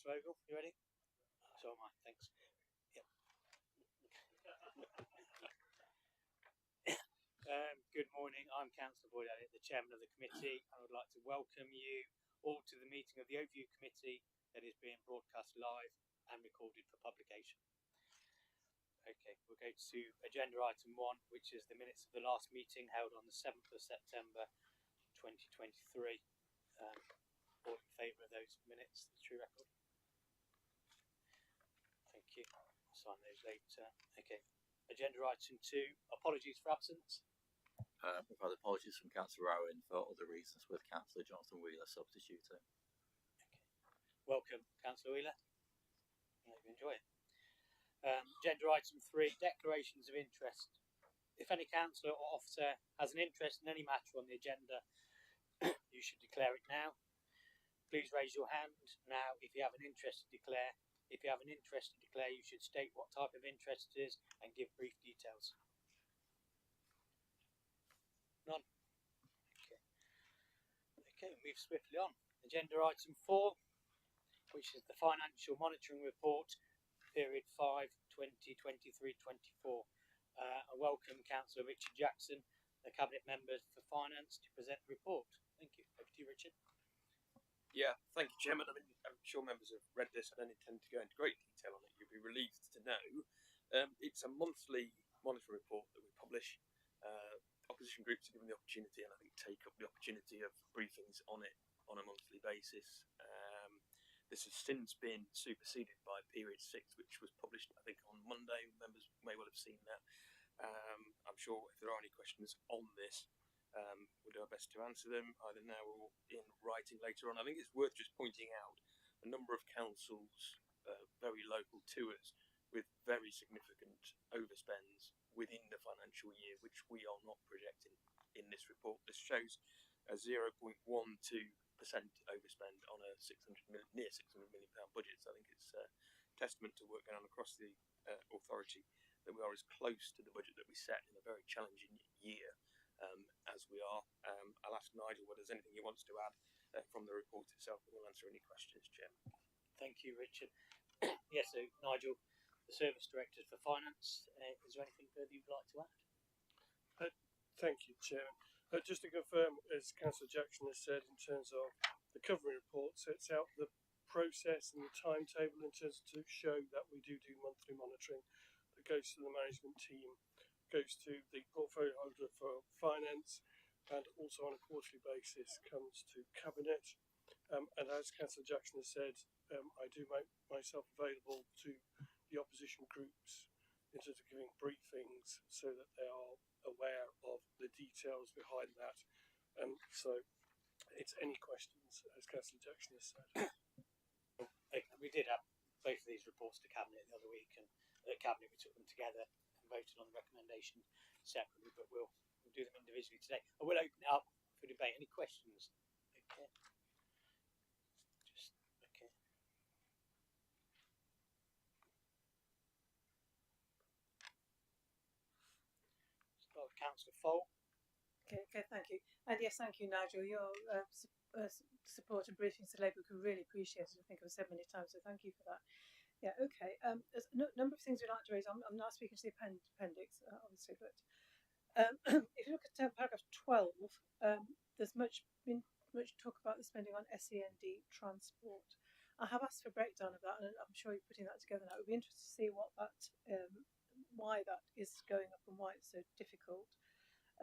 Councillor Ogle, you ready? So am I, thanks. Yep. Good morning, I'm Councillor Boyd Elliott, the Chairman of the Committee. I would like to welcome you all to the meeting of the Overview Committee that is being broadcast live and recorded for publication. Okay, we'll go to agenda item 1, which is the minutes of the last meeting held on the 7th of September 2023. All in favour of those minutes, the true record? Thank you. I'll sign those later. Okay. Agenda item 2, apologies for absence. We've had apologies from Councillor Rowan for other reasons, with Councillor Jonathan Wheeler substituting. Okay. Welcome, Councillor Wheeler. I hope you enjoy it. Agenda item 3, declarations of interest. If any councillor or officer has an interest in any matter on the agenda, you should declare it now. Please raise your hand now if you have an interest to declare. If you have an interest to declare, you should state what type of interest it is and give brief details. None? Okay. Okay, move swiftly on. Agenda item 4, which is the financial monitoring report, period 5, 2023-24. I welcome Councillor Richard Jackson, the Cabinet Member for Finance, to present the report. Thank you. Over to you, Richard. Yeah, thank you, Chairman. I mean, I'm sure members have read this. I don't intend to go into great detail on it. You'll be relieved to know. It's a monthly monitoring report that we publish. Opposition groups are given the opportunity, and I think take up the opportunity of briefings on it on a monthly basis. This has since been superseded by period 6, which was published, I think, on Monday. Members may well have seen that. I'm sure if there are any questions on this, we'll do our best to answer them either now or in writing later on. I think it's worth just pointing out a number of councils very local to us with very significant overspends within the financial year, which we are not projecting in this report. This shows a 0.12% overspend on a near £600 million budget. So I think it's a testament to work going on across the authority that we are as close to the budget that we set in a very challenging year as we are. I'll ask Nigel whether there's anything he wants to add from the report itself, and we'll answer any questions, Chairman. Thank you, Richard. Yes, so Nigel, the Service Director for Finance, is there anything further you'd like to add? Thank you, Chairman. Just to confirm, as Councillor Jackson has said, in terms of the covering report, sets out the process and the timetable in terms to show that we do monthly monitoring that goes to the management team, goes to the portfolio holder for finance, and also on a quarterly basis comes to Cabinet. And as Councillor Jackson has said, I do make myself available to the opposition groups in terms of giving briefings so that they are aware of the details behind that. And so it's any questions, as Councillor Jackson has said. We did have both of these reports to Cabinet the other week, and at Cabinet we took them together and voted on the recommendation separately, but we'll do them individually today. I will open it up for debate. Any questions? Okay. Okay. Start with Councillor Foll. Okay, thank you. And yes, thank you, Nigel. Your support and briefings to Labour were really appreciated. I think I've said many times, so thank you for that. Yeah, okay. There's a number of things we'd like to raise. I'm not speaking to the appendix, obviously, but if you look at paragraph 12, there's been much talk about the spending on SEND transport. I have asked for a breakdown of that, and I'm sure you're putting that together now. It would be interesting to see what that, why that is going up and why it's so difficult.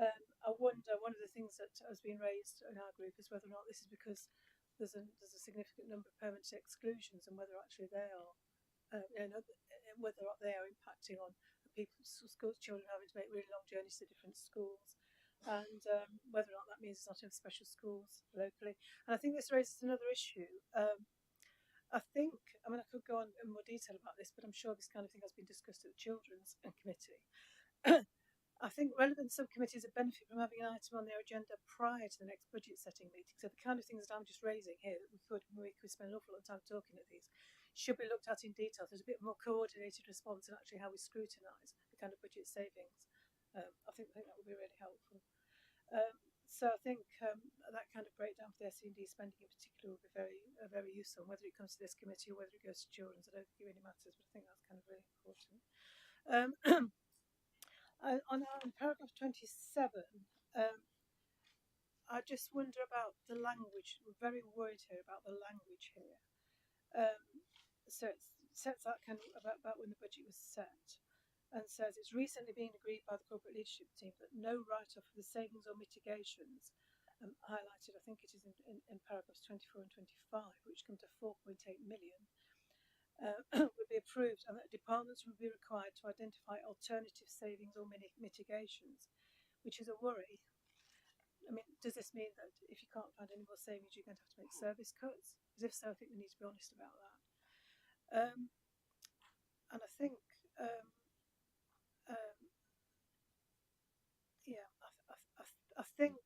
I wonder, one of the things that has been raised in our group is whether or not this is because there's a significant number of permanent exclusions, and whether actually they are, whether or not they are impacting on schools, children having to make really long journeys to different schools, and whether or not that means there's not enough special schools locally. And I think this raises another issue. I could go on in more detail about this, but I'm sure this kind of thing has been discussed at the Children's Committee. I think relevant subcommittees would benefit from having an item on their agenda prior to the next budget setting meeting. So the kind of things that I'm just raising here, that we could spend an awful lot of time talking at these, should be looked at in detail. There's a bit more coordinated response and actually how we scrutinise the kind of budget savings. I think that would be really helpful. So I think that kind of breakdown for the SEND spending in particular will be very useful. Whether it comes to this committee or whether it goes to children's, I don't think it really matters, but I think that's kind of really important. On paragraph 27, I just wonder about the language. We're very worried here about the language here. So it sets out kind of about when the budget was set, and says it's recently been agreed by the corporate leadership team that no write-off of the savings or mitigations highlighted, I think it is in paragraphs 24 and 25, which come to 4.8 million, would be approved, and that departments would be required to identify alternative savings or mitigations, which is a worry. I mean, does this mean that if you can't find any more savings, you're going to have to make service cuts? Because if so, I think we need to be honest about that. And I think, I think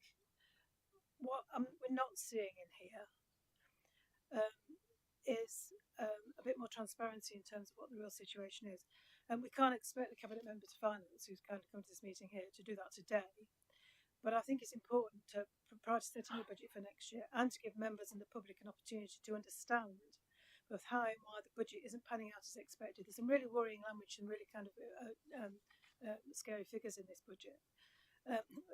what we're not seeing in here is a bit more transparency in terms of what the real situation is. And we can't expect the Cabinet Member to Finance, who's kind of come to this meeting here, to do that today. But I think it's important prior to setting the budget for next year, and to give members and the public an opportunity to understand both how and why the budget isn't panning out as expected. There's some really worrying language and really kind of scary figures in this budget.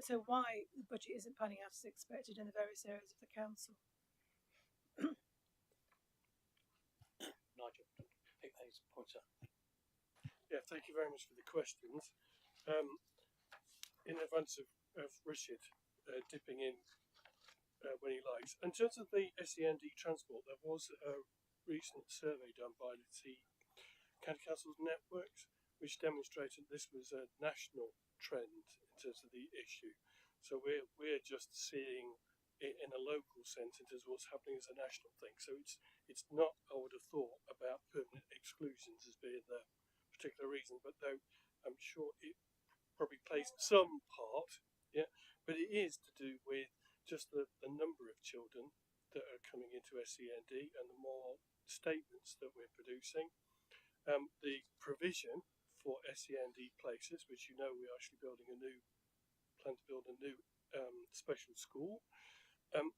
So why the budget isn't panning out as expected in the various areas of the council. Nigel, pick those points up. Yeah, thank you very much for the questions. In advance of Richard dipping in when he likes. In terms of the SEND transport, there was a recent survey done by the County Council's networks, which demonstrated this was a national trend in terms of the issue. So we're just seeing it in a local sense in terms of what's happening as a national thing. So it's not, I would have thought, about permanent exclusions as being the particular reason, but though I'm sure it probably plays some part, yeah, but it is to do with just the number of children that are coming into SEND and the more statements that we're producing. The provision for SEND places, which you know we're actually plan to build a new special school, and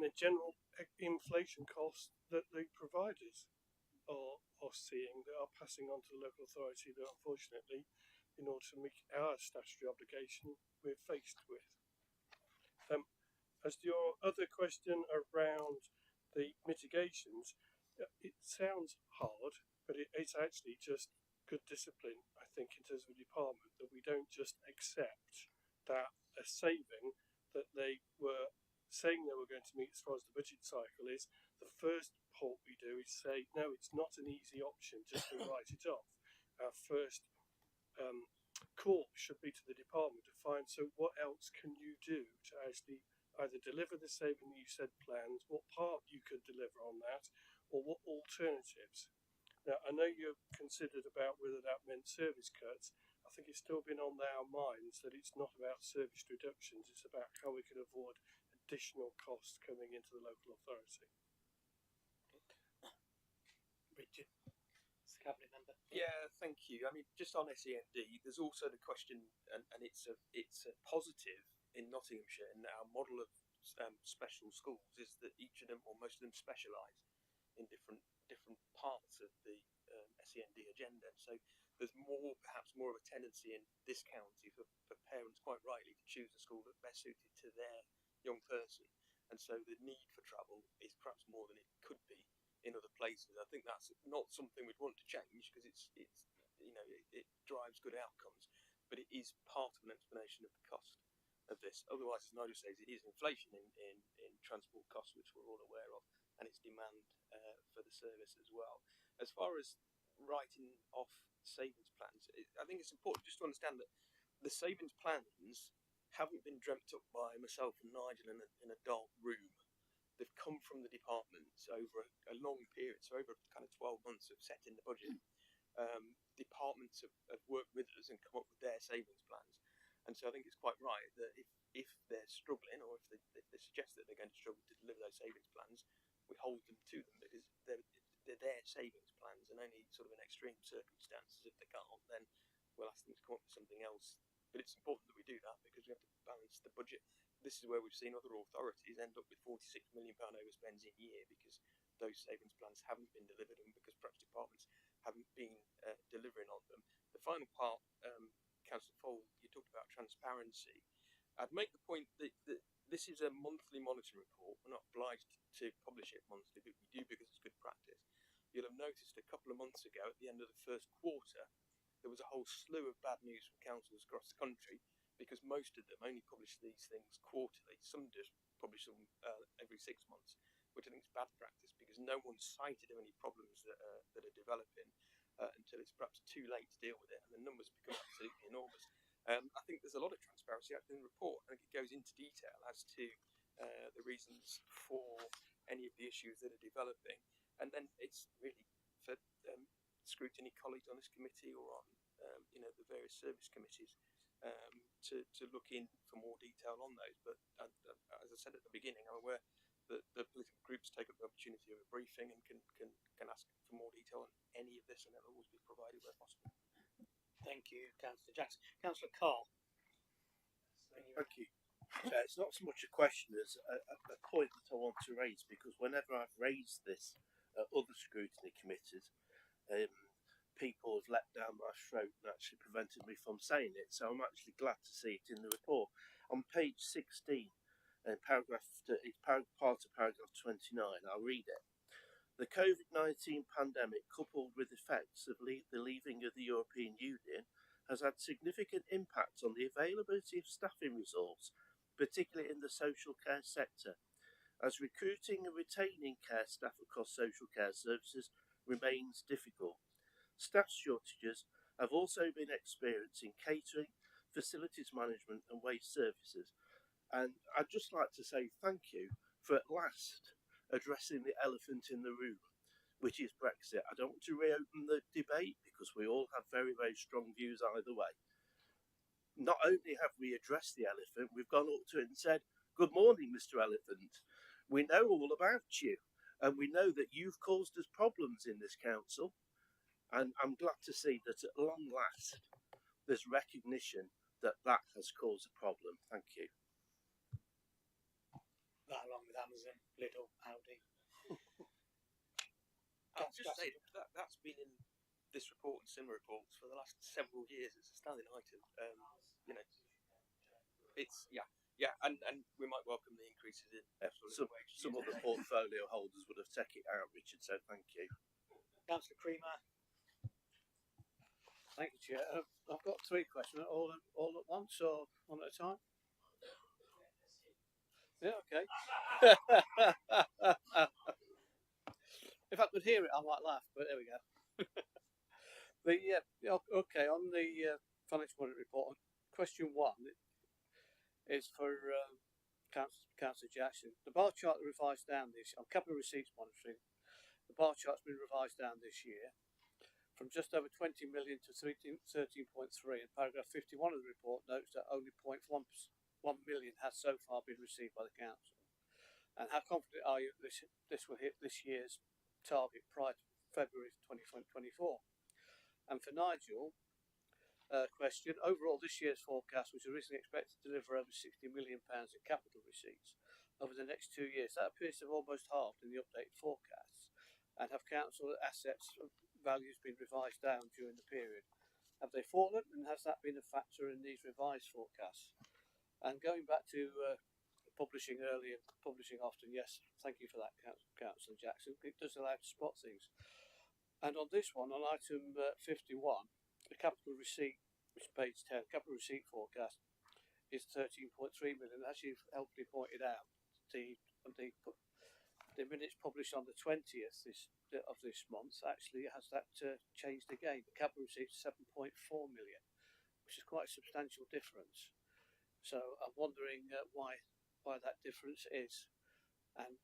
the general inflation costs that the providers are seeing, that are passing on to the local authority, that unfortunately, in order to meet our statutory obligation, we're faced with. As to your other question around the mitigations, it sounds hard, but it's actually just good discipline, I think, in terms of the department, that we don't just accept that a saving that they were saying they were going to meet as far as the budget cycle is. The first point we do is say, no, it's not an easy option just to write it off. Our first call should be to the department to find, so what else can you do to actually either deliver the saving that you said plans, what part you could deliver on that, or what alternatives. Now, I know you're considered about whether that meant service cuts. I think it's still been on our minds that it's not about service reductions, it's about how we can avoid additional costs coming into the local authority. Richard, as Cabinet Member. Yeah, thank you. I mean, just on SEND, there's also the question, and it's a positive in Nottinghamshire, and our model of special schools is that each of them, or most of them, specialise in different parts of the SEND agenda. So there's perhaps more of a tendency in this county for parents, quite rightly, to choose a school that's best suited to their young person, and so the need for travel is perhaps more than it could be in other places. I think that's not something we'd want to change, because it drives good outcomes, but it is part of an explanation of the cost of this. Otherwise, as Nigel says, it is inflation in transport costs, which we're all aware of, and it's demand for the service as well. As far as writing off savings plans, I think it's important just to understand that the savings plans haven't been dreamt up by myself and Nigel in a dark room. They've come from the departments over a long period, so over kind of 12 months of setting the budget. Departments have worked with us and come up with their savings plans. And so I think it's quite right that if they're struggling, or if they suggest that they're going to struggle to deliver those savings plans, we hold them to them, because they're their savings plans, and only sort of in extreme circumstances, if they can't, then we'll ask them to come up with something else. But it's important that we do that, because we have to balance the budget. this is where we've seen other authorities end up with £46 million overspends in year because those savings plans haven't been delivered and because perhaps departments haven't been delivering on them. The final part, Councillor Fole, you talked about transparency. I'd make the point that this is a monthly monitoring report. We're not obliged to publish it monthly, but we do because it's good practice. You'll have noticed a couple of months ago, at the end of the first quarter, there was a whole slew of bad news from councils across the country because most of them only publish these things quarterly. Some just publish them every 6 months, which I think is bad practice because no one's cited of any problems that are developing until it's perhaps too late to deal with it, and the numbers become absolutely enormous. I think there's a lot of transparency actually in the report. I think it goes into detail as to the reasons for any of the issues that are developing, and then it's really for scrutiny colleagues on this committee or on the various service committees to look in for more detail on those. But as I said at the beginning, I'm aware that the political groups take up the opportunity of a briefing and can ask for more detail on any of this, and they'll always be provided where possible. Thank you, Councillor Jackson. Councillor Carr. Thank you. It's not so much a question as a point that I want to raise, because whenever I've raised this at other scrutiny committees, people have let down my throat and actually prevented me from saying it. So I'm actually glad to see it in the report. On page 16, it's part of paragraph 29, I'll read it. The COVID-19 pandemic, coupled with effects of the leaving of the European Union, has had significant impacts on the availability of staffing resource, particularly in the social care sector, as recruiting and retaining care staff across social care services remains difficult. Staff shortages have also been experienced in catering, facilities management and waste services. And I'd just like to say thank you for at last addressing the elephant in the room, which is Brexit. I don't want to reopen the debate because we all have very, very strong views either way. Not only have we addressed the elephant, we've gone up to it and said, "Good morning, Mr. Elephant. We know all about you, and we know that you've caused us problems in this council." And I'm glad to see that at long last, there's recognition that that has caused a problem. Thank you. That along with Amazon, Lidl, Audi. I'll just say that's been in this report and similar reports for the last several years. It's a standing item. It's and we might welcome the increases in Some of the portfolio holders would have taken it out, Richard. So thank you. Councillor Creamer. Thank you, Chair. I've got 3 questions, all at once or one at a time. Yeah, okay. If I could hear it, I might laugh, but there we go. Okay, on the financial audit report, question 1 is for Councillor Jackson. The bar chart revised down this on capital receipts monitoring. The bar chart's been revised down this year from just over 20 million to 13.3, and paragraph 51 of the report notes that only 0.1 million has so far been received by the council. And how confident are you that this will hit this year's target prior to February 2024? And for Nigel, question, overall this year's forecast was originally expected to deliver over £60 million in capital receipts over the next 2 years. That appears to have almost halved in the updated forecasts. And have council assets values been revised down during the period? Have they fallen, and has that been a factor in these revised forecasts? And going back to publishing earlier, publishing often, yes, thank you for that, Councillor Jackson. It does allow to spot things. And on this one, on item 51, the capital receipt, which is page 10, capital receipt forecast is 13.3 million. As you've helpfully pointed out, the minutes published on the 20th of this month actually has that changed again. The capital receipt is 7.4 million, which is quite a substantial difference. So I'm wondering why that difference is, and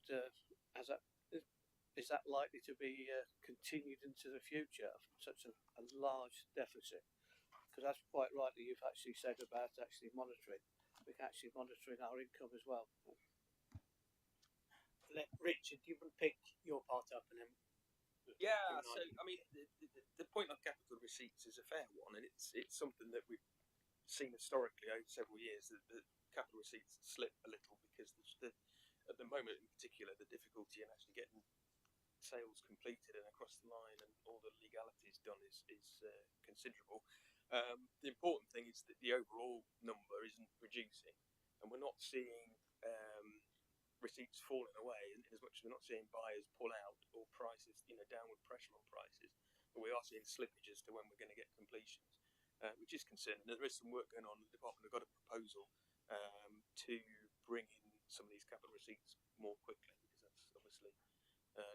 is that likely to be continued into the future, such a large deficit? Because that's quite right that you've actually said about actually monitoring. We can actually monitoring our income as well. Richard, you can pick your part up and then. Yeah, so I mean, the point on capital receipts is a fair one, and it's something that we've seen historically over several years that capital receipts slip a little because at the moment in particular, the difficulty in actually getting sales completed and across the line and all the legalities done is considerable. The important thing is that the overall number isn't reducing, and we're not seeing receipts falling away in as much as we're not seeing buyers pull out or prices, downward pressure on prices, but we are seeing slippage as to when we're going to get completions, which is concerning. There is some work going on. The department have got a proposal to bring in some of these capital receipts more quickly, because that's obviously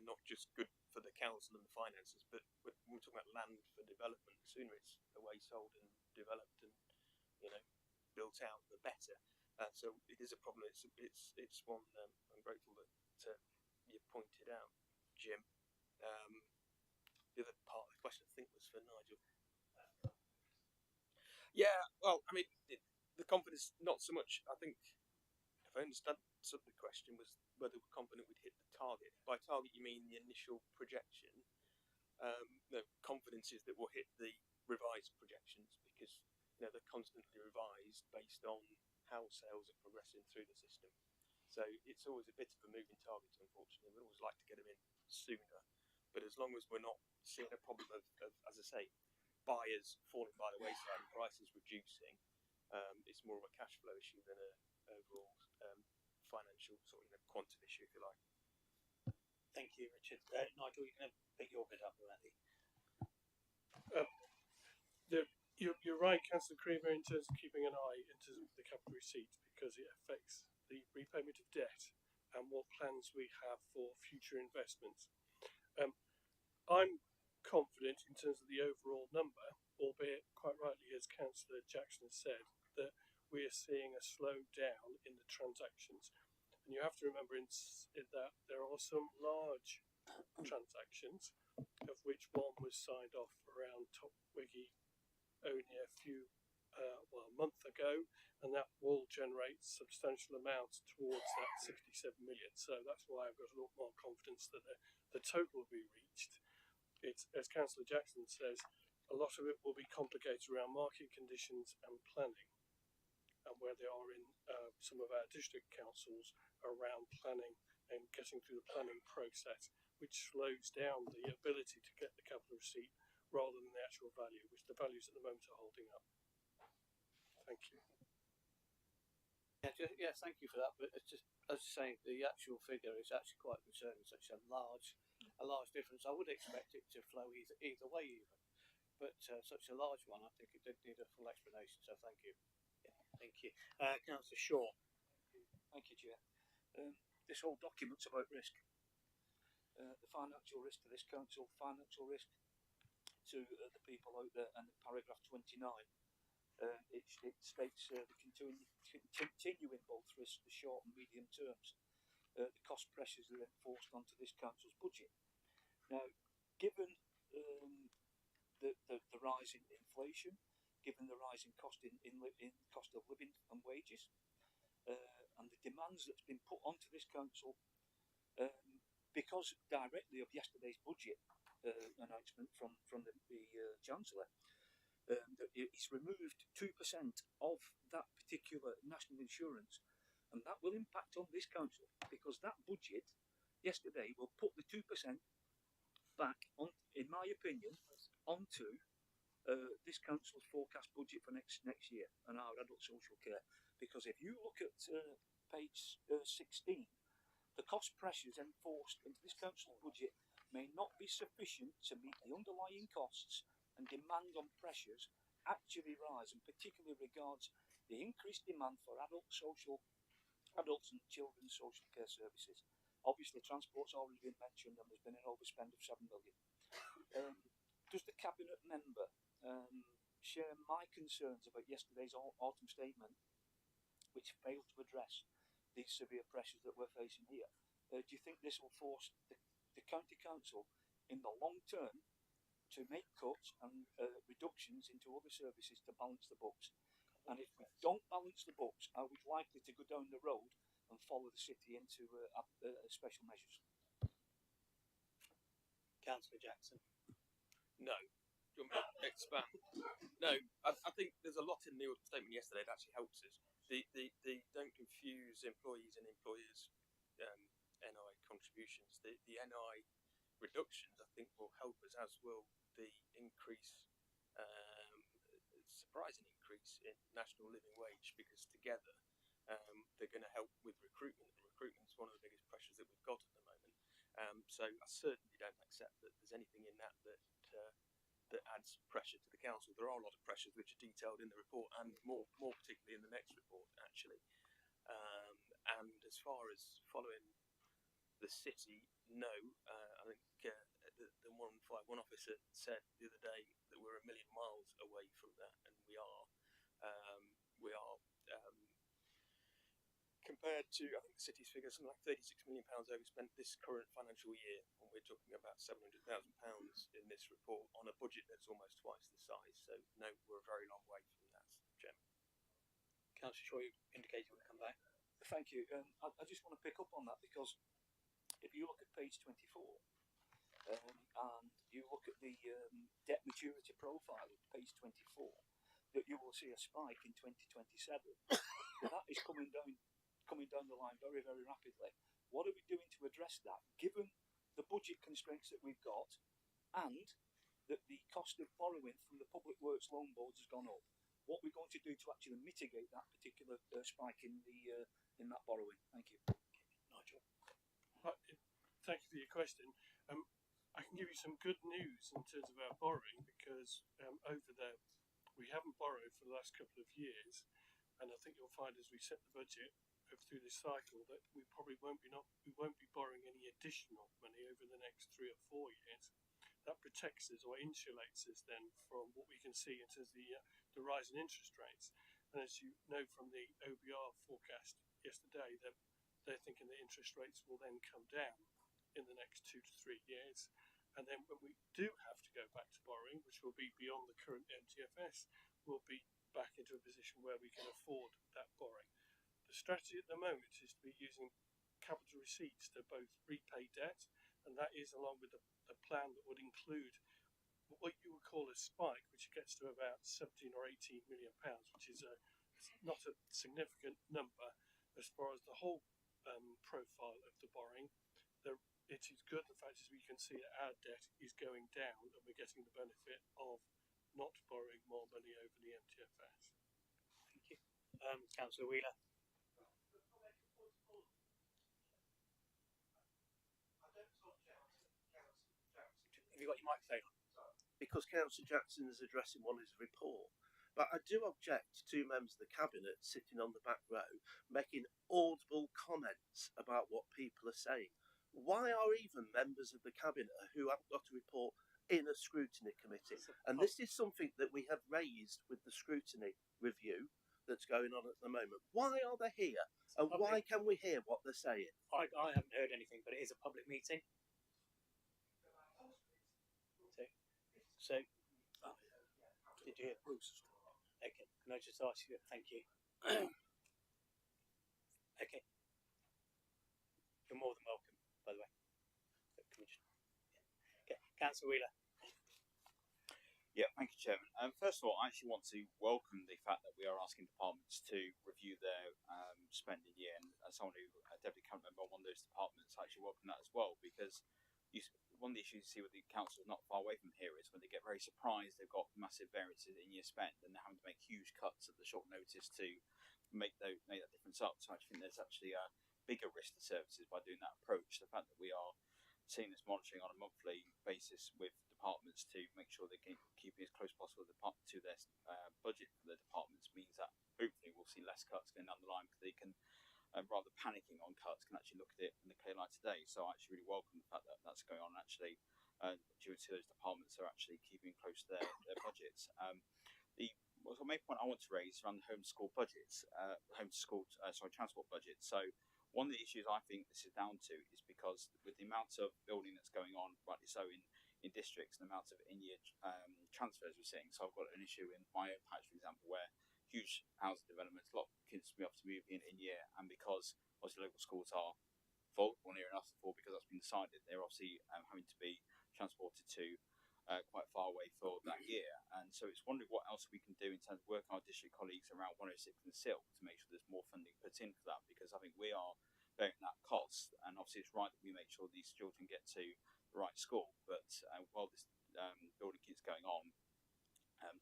not just good for the council and the finances, but we're talking about land for development. The sooner it's away sold and developed and built out, the better. So it is a problem. It's one I'm grateful that you pointed out, Jim. The other part of the question I think was for Nigel. Yeah, well, I mean, the confidence, not so much. I think, if I understand some of the question, was whether we're confident we'd hit the target. By target, you mean the initial projection. The confidence is that we'll hit the revised projections, because they're constantly revised based on how sales are progressing through the system. So it's always a bit of a moving target, unfortunately. We'd always like to get them in sooner, but as long as we're not seeing a problem of as I say, buyers falling by the wayside and prices reducing, it's more of a cash flow issue than a overall financial sort of quantum issue, if you like. Thank you, Richard. Nigel, you can pick your bit up about it. You're right, Councillor Creamer, in terms of keeping an eye into the capital receipts, because it affects the repayment of debt and what plans we have for future investments. I'm confident in terms of the overall number, albeit quite rightly, as Councillor Jackson has said, that we are seeing a slowdown in the transactions. And you have to remember in that there are some large transactions, of which one was signed off around Topwiggy only a month ago, and that will generate substantial amounts towards that 67 million. So that's why I've got a lot more confidence that the total will be reached. It's, as Councillor Jackson says, a lot of it will be complicated around market conditions and planning, and where they are in some of our district councils around planning and getting through the planning process, which slows down the ability to get the capital receipt rather than the actual value, which the values at the moment are holding up. Thank you. Yeah, thank you for that. But it's just, as I say, the actual figure is actually quite concerning. Such a large difference. I would expect it to flow either way, even. But such a large one, I think it did need a full explanation. So thank you. Yeah, thank you, Councillor Shaw. Thank you, Chair. This whole document's about risk. The financial risk to this council, financial risk to the people out there, and paragraph 29. It states the continuing both risks, the short and medium terms. The cost pressures that are enforced onto this council's budget. Now, given the rise in inflation, given the rise in cost in cost of living and wages, and the demands that's been put onto this council, because directly of yesterday's budget announcement from the Chancellor, that it's removed 2% of that particular national insurance, and that will impact on this council, because that budget yesterday will put the 2% back on, in my opinion, onto this council's forecast budget for next year and our adult social care. Because if you look at page 16, the cost pressures enforced into this council's budget may not be sufficient to meet the underlying costs, and demand on pressures actually rise, and particularly regards the increased demand for adults and children's social care services. Obviously, transport's already been mentioned, and there's been an overspend of 7 million. Does the cabinet member share my concerns about yesterday's autumn statement, which failed to address these severe pressures that we're facing here? Do you think this will force the county council in the long term to make cuts and reductions into other services to balance the books? And if we don't balance the books, are we likely to go down the road and follow the city into special measures? Councillor Jackson. No. Do you want me to expand? No, I think there's a lot in the statement yesterday that actually helps us. the don't confuse employees and employers NI contributions. The NI reductions, I think, will help us, as will the increase, surprising increase in national living wage, because together they're going to help with recruitment. And recruitment is one of the biggest pressures that we've got at the moment. So I certainly don't accept that there's anything in that that adds pressure to the council. There are a lot of pressures which are detailed in the report, and more particularly in the next report, actually. And as far as following the city, no. I think the 151 officer said the other day that we're a million miles away from that, and we are. Compared to, I think the city's figure, something like £36 million overspent this current financial year, and we're talking about £700,000 in this report on a budget that's almost twice the size. So no, we're a very long way from that, Chairman. Councillor Shaw, you indicated you want to come back. Thank you. I just want to pick up on that, because if you look at page 24 and you look at the debt maturity profile of page 24, that you will see a spike in 2027. But that is coming down the line very, very rapidly. What are we doing to address that, given the budget constraints that we've got, and that the cost of borrowing from the Public Works loan boards has gone up? What are we going to do to actually mitigate that particular spike in that borrowing? Thank you. Nigel. Thank you for your question. I can give you some good news in terms of our borrowing, because over there we haven't borrowed for the last couple of years, and I think you'll find as we set the budget through this cycle that we probably won't be borrowing any additional money over the next 3 or 4 years. That protects us or insulates us then from what we can see in terms of the rise in interest rates. And as you know from the OBR forecast yesterday, that they're thinking that interest rates will then come down in the next 2 to 3 years. And then when we do have to go back to borrowing, which will be beyond the current MTFS, we'll be back into a position where we can afford that borrowing. The strategy at the moment is to be using capital receipts to both repay debt, and that is along with a plan that would include what you would call a spike, which gets to about 17 or 18 million pounds, which is not a significant number as far as the whole profile of the borrowing. It is good. The fact is we can see that our debt is going down, and we're getting the benefit of not borrowing more money over the MTFS. Thank you. Councillor Wheeler. Have you got your microphone on? Because Councillor Jackson is addressing one of his report. But I do object to members of the Cabinet sitting on the back row making audible comments about what people are saying. Why are even members of the Cabinet who haven't got a report in a scrutiny committee? And this is something that we have raised with the scrutiny review that's going on at the moment. Why are they here? And why can we hear what they're saying? I haven't heard anything, but it is a public meeting. So did you hear Bruce? Okay, can I just ask you? Thank you. Okay, you're more than welcome, by the way. So can we just... Okay, Councillor Wheeler. Yeah, thank you, Chairman. First of all, I actually want to welcome the fact that we are asking departments to review their spending year, and as someone who deputy cabinet member on one of those departments, I actually welcome that as well, because one of the issues you see with the council not far away from here is when they get very surprised they've got massive variances in year spent, and they're having to make huge cuts at the short notice to make that difference up. So I actually think there's actually a bigger risk to services by doing that approach. The fact that we are seeing this monitoring on a monthly basis with departments to make sure they can keep it as close as possible to their budget for the departments means that hopefully we'll see less cuts going down the line, because they can, rather panicking on cuts, can actually look at it in the clear light today. So I actually really welcome the fact that that's going on. Actually, due to those departments are actually keeping close to their budgets. The main point I want to raise is around the homeschool budgets, transport budgets. So one of the issues I think this is down to is because with the amount of building that's going on, rightly so, in districts, and the amount of in-year transfers we're seeing. So I've got an issue in my own patch, for example, where huge housing developments, a lot of kids be able to move in year, and because obviously local schools are full or near enough to full, because that's been decided, they're obviously having to be transported to quite far away for that year. And so it's wondering what else we can do in terms of working our district colleagues around 106 and Silk to make sure there's more funding put in for that, because I think we are bearing that cost. And obviously, it's right that we make sure these children get to the right school. But while this building keeps going on,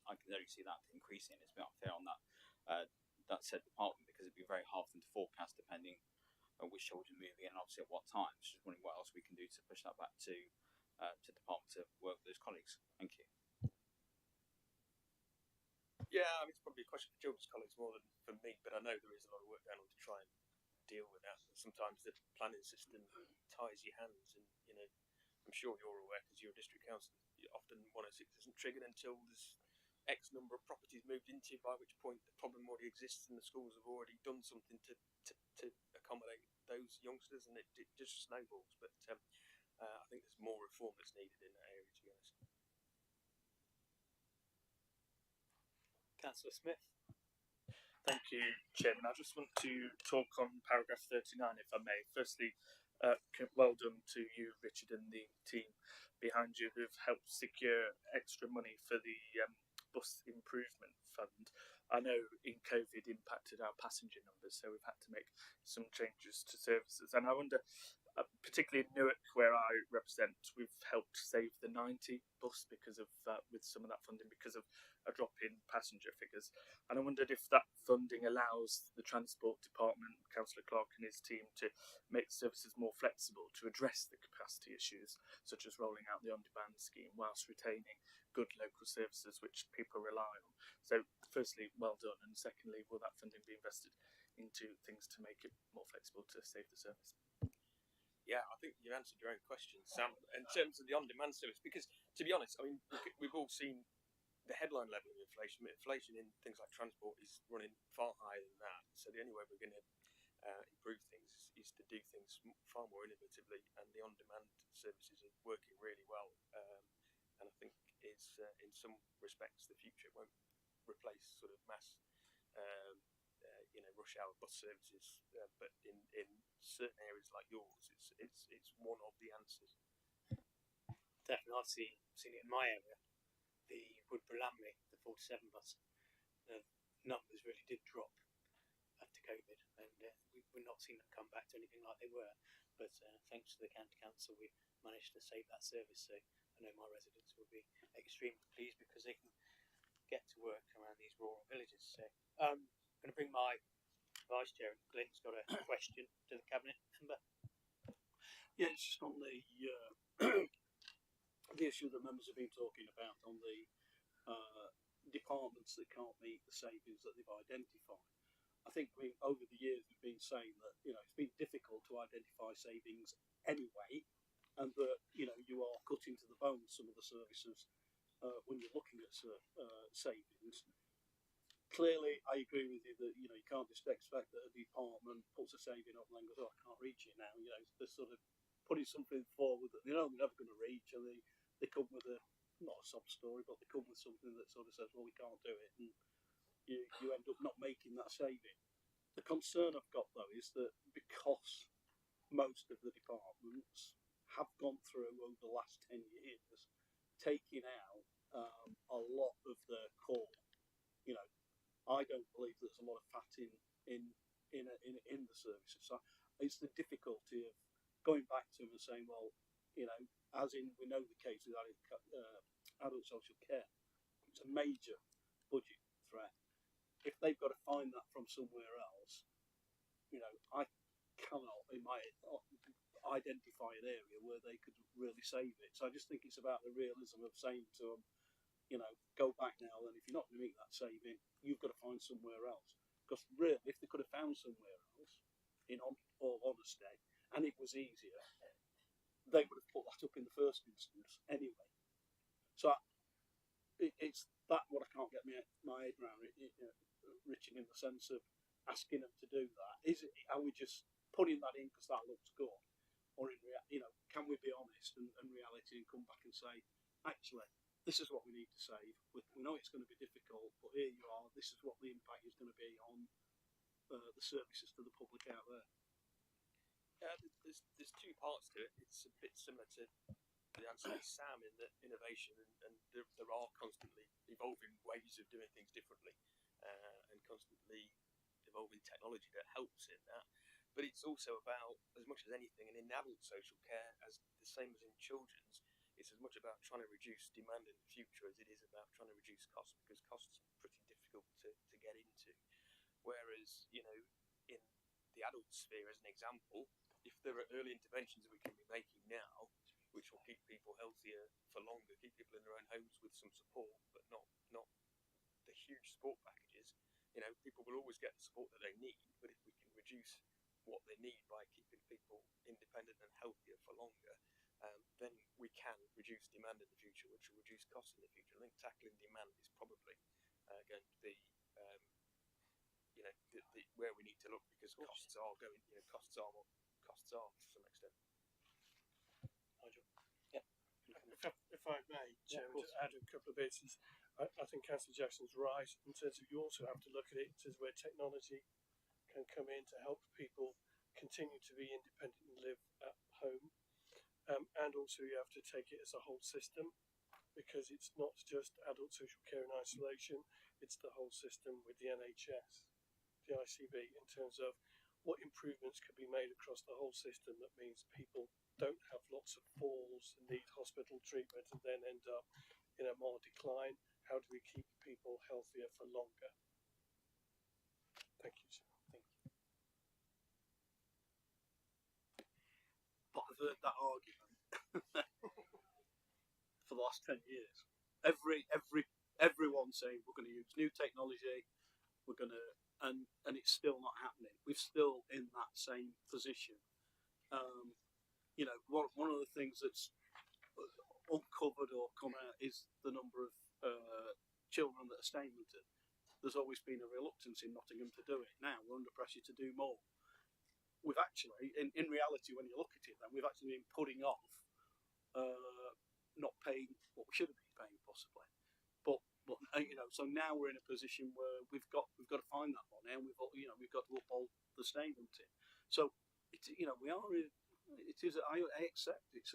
I can only see that increasing. It's a bit unfair on that said department, because it'd be very hard for them to forecast depending on which children are moving in and obviously at what time. So just wondering what else we can do to push that back to department to work with those colleagues. Thank you. Yeah, I mean, it's probably a question for children's colleagues more than for me, but I know there is a lot of work going on to try and deal with that. Sometimes the planning system ties your hands, and I'm sure you're aware, because you're a district councillor, often 106 isn't triggered until there's X number of properties moved into, by which point the problem already exists and the schools have already done something to accommodate those youngsters, and it just snowballs. But I think there's more reform that's needed in that area, to be honest. Councillor Smith. Thank you, Chairman. I just want to talk on paragraph 39, if I may. Firstly, well done to you, Richard, and the team behind you who've helped secure extra money for the bus improvement fund. I know in COVID impacted our passenger numbers, so we've had to make some changes to services. And I wonder, particularly in Newark, where I represent, we've helped save the 90 bus because of with some of that funding because of a drop in passenger figures. And I wondered if that funding allows the Transport Department, Councillor Clark and his team, to make services more flexible to address the capacity issues, such as rolling out the on-demand scheme whilst retaining good local services which people rely on. So firstly, well done, and secondly, will that funding be invested into things to make it more flexible to save the service? Yeah, I think you answered your own question, Sam, in terms of the on-demand service, because to be honest, I mean, we've all seen the headline level of inflation. Inflation in things like transport is running far higher than that. So the only way we're going to improve things is to do things far more innovatively, and the on-demand services are working really well. And I think is in some respects the future. It won't replace sort of mass rush hour bus services, but in certain areas like yours, it's one of the answers. Definitely, I've seen it in my area. The Woodborough-Lamley, the 47 bus, the numbers really did drop after COVID, and we're not seeing them come back to anything like they were. But thanks to the county council, we managed to save that service. So I know my residents will be extremely pleased because they can get to work around these rural villages. So I'm going to bring my vice chair. Glenn's got a question to the cabinet member. Yeah, it's just on the the issue that members have been talking about on the departments that can't meet the savings that they've identified. I think over the years we've been saying that it's been difficult to identify savings anyway, and that you are cutting to the bone some of the services when you're looking at savings. Clearly, I agree with you that you can't just expect that a department puts a saving up and then goes, "Oh, I can't reach it now." They're sort of putting something forward that they know they're never going to reach, and they come with not a sob story, but they come with something that sort of says, "Well, we can't do it," and you end up not making that saving. The concern I've got though is that because most of the departments have gone through over the last 10 years, taking out a lot of their core, I don't believe there's a lot of fat in the services. So it's the difficulty of going back to them and saying, well, as in we know the case with adult social care, it's a major budget threat. If they've got to find that from somewhere else, I cannot identify an area where they could really save it. So I just think it's about the realism of saying to them, go back now, and if you're not going to make that saving, you've got to find somewhere else. Because really, if they could have found somewhere else, in all honesty, and it was easier, they would have put that up in the first instance anyway. So it's that what I can't get my head around, Richard, in the sense of asking them to do that. Are we just putting that in because that looks good, or can we be honest and reality and come back and say, actually, this is what we need to save. We know it's going to be difficult, but here you are. This is what the impact is going to be on the services to the public out there. There's two parts to it. It's a bit similar to the answer is Sam, in that innovation and there are constantly evolving ways of doing things differently, and constantly evolving technology that helps in that. But it's also about, as much as anything, and in adult social care, as the same as in children's, it's as much about trying to reduce demand in the future as it is about trying to reduce costs, because costs are pretty difficult to get into. Whereas, in the adult sphere, as an example, if there are early interventions that we can be making now, which will keep people healthier for longer, keep people in their own homes with some support, but not the huge support packages, people will always get the support that they need. But if we can reduce what they need by keeping people independent and healthier for longer, then we can reduce demand in the future, which will reduce costs in the future. I think tackling demand is probably going to be where we need to look, because costs are costs are what costs are to some extent. Nigel? Yeah. If I may, Chairman, to add a couple of bits, I think Councillor Jackson's right in terms of you also have to look at it in terms of where technology can come in to help people continue to be independent and live at home. And also you have to take it as a whole system, because it's not just adult social care in isolation, it's the whole system with the NHS, the ICB, in terms of what improvements could be made across the whole system that means people don't have lots of falls and need hospital treatment and then end up in a more decline. How do we keep people healthier for longer? Thank you, sir. Thank you. But I've heard that argument for the last 10 years. Everyone saying we're going to use new technology, we're going to, and it's still not happening. We're still in that same position. One of the things that's uncovered or come out is the number of children that are staymented. There's always been a reluctance in Nottingham to do it. Now we're under pressure to do more. We've actually, in reality, when you look at it, then we've actually been putting off not paying what we should have been paying, possibly. But so now we're in a position where we've got to find that money, and we've got to uphold the staymenting. So we are. It is. I accept it's.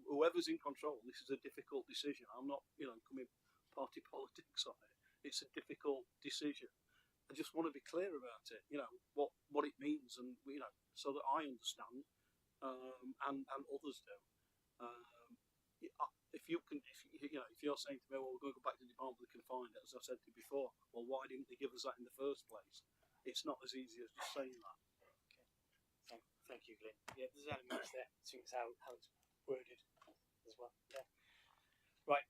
Whoever's in control, this is a difficult decision. I'm not coming party politics on it. It's a difficult decision. I just want to be clear about it. What it means, and so that I understand, and others do. If you're saying to me, well, we're going to go back to the department that can find it, as I said to you before, well, why didn't they give us that in the first place? It's not as easy as just saying that. Thank you, Glenn. Yeah, there's elements there. I think it's how it's worded as well. Yeah. Right.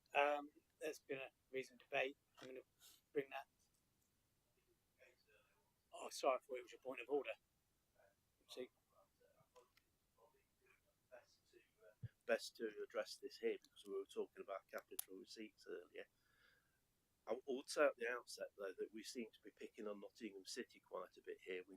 There's been a recent debate. I'm going to bring that. Oh, sorry, I thought it was your point of order. See. Best to address this here, because we were talking about capital receipts earlier. I would say at the outset, though, that we seem to be picking on Nottingham City quite a bit here.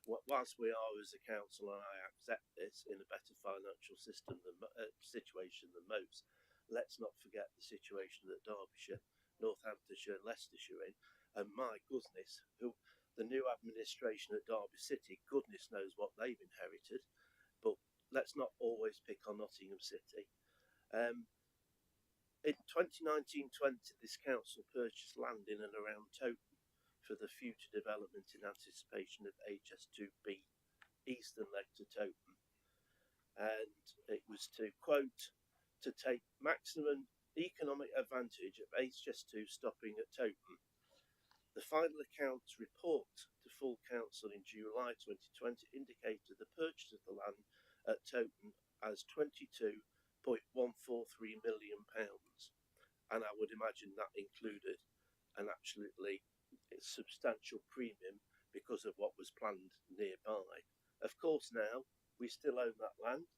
Whilst we are, as a council, and I accept this, in a better financial situation than most, let's not forget the situation that Derbyshire, Northamptonshire and Leicestershire in. And my goodness, the new administration at Derby City, goodness knows what they've inherited. But let's not always pick on Nottingham City. In 2019-20, this council purchased land in and around Towton for the future development in anticipation of HS2B, eastern leg to Towton. And it was to, quote, to take maximum economic advantage of HS2 stopping at Towton. The final accounts report to full council in July 2020 indicated the purchase of the land at Towton as £22.143 million, and I would imagine that included an absolutely substantial premium because of what was planned nearby. Of course, now we still own that land.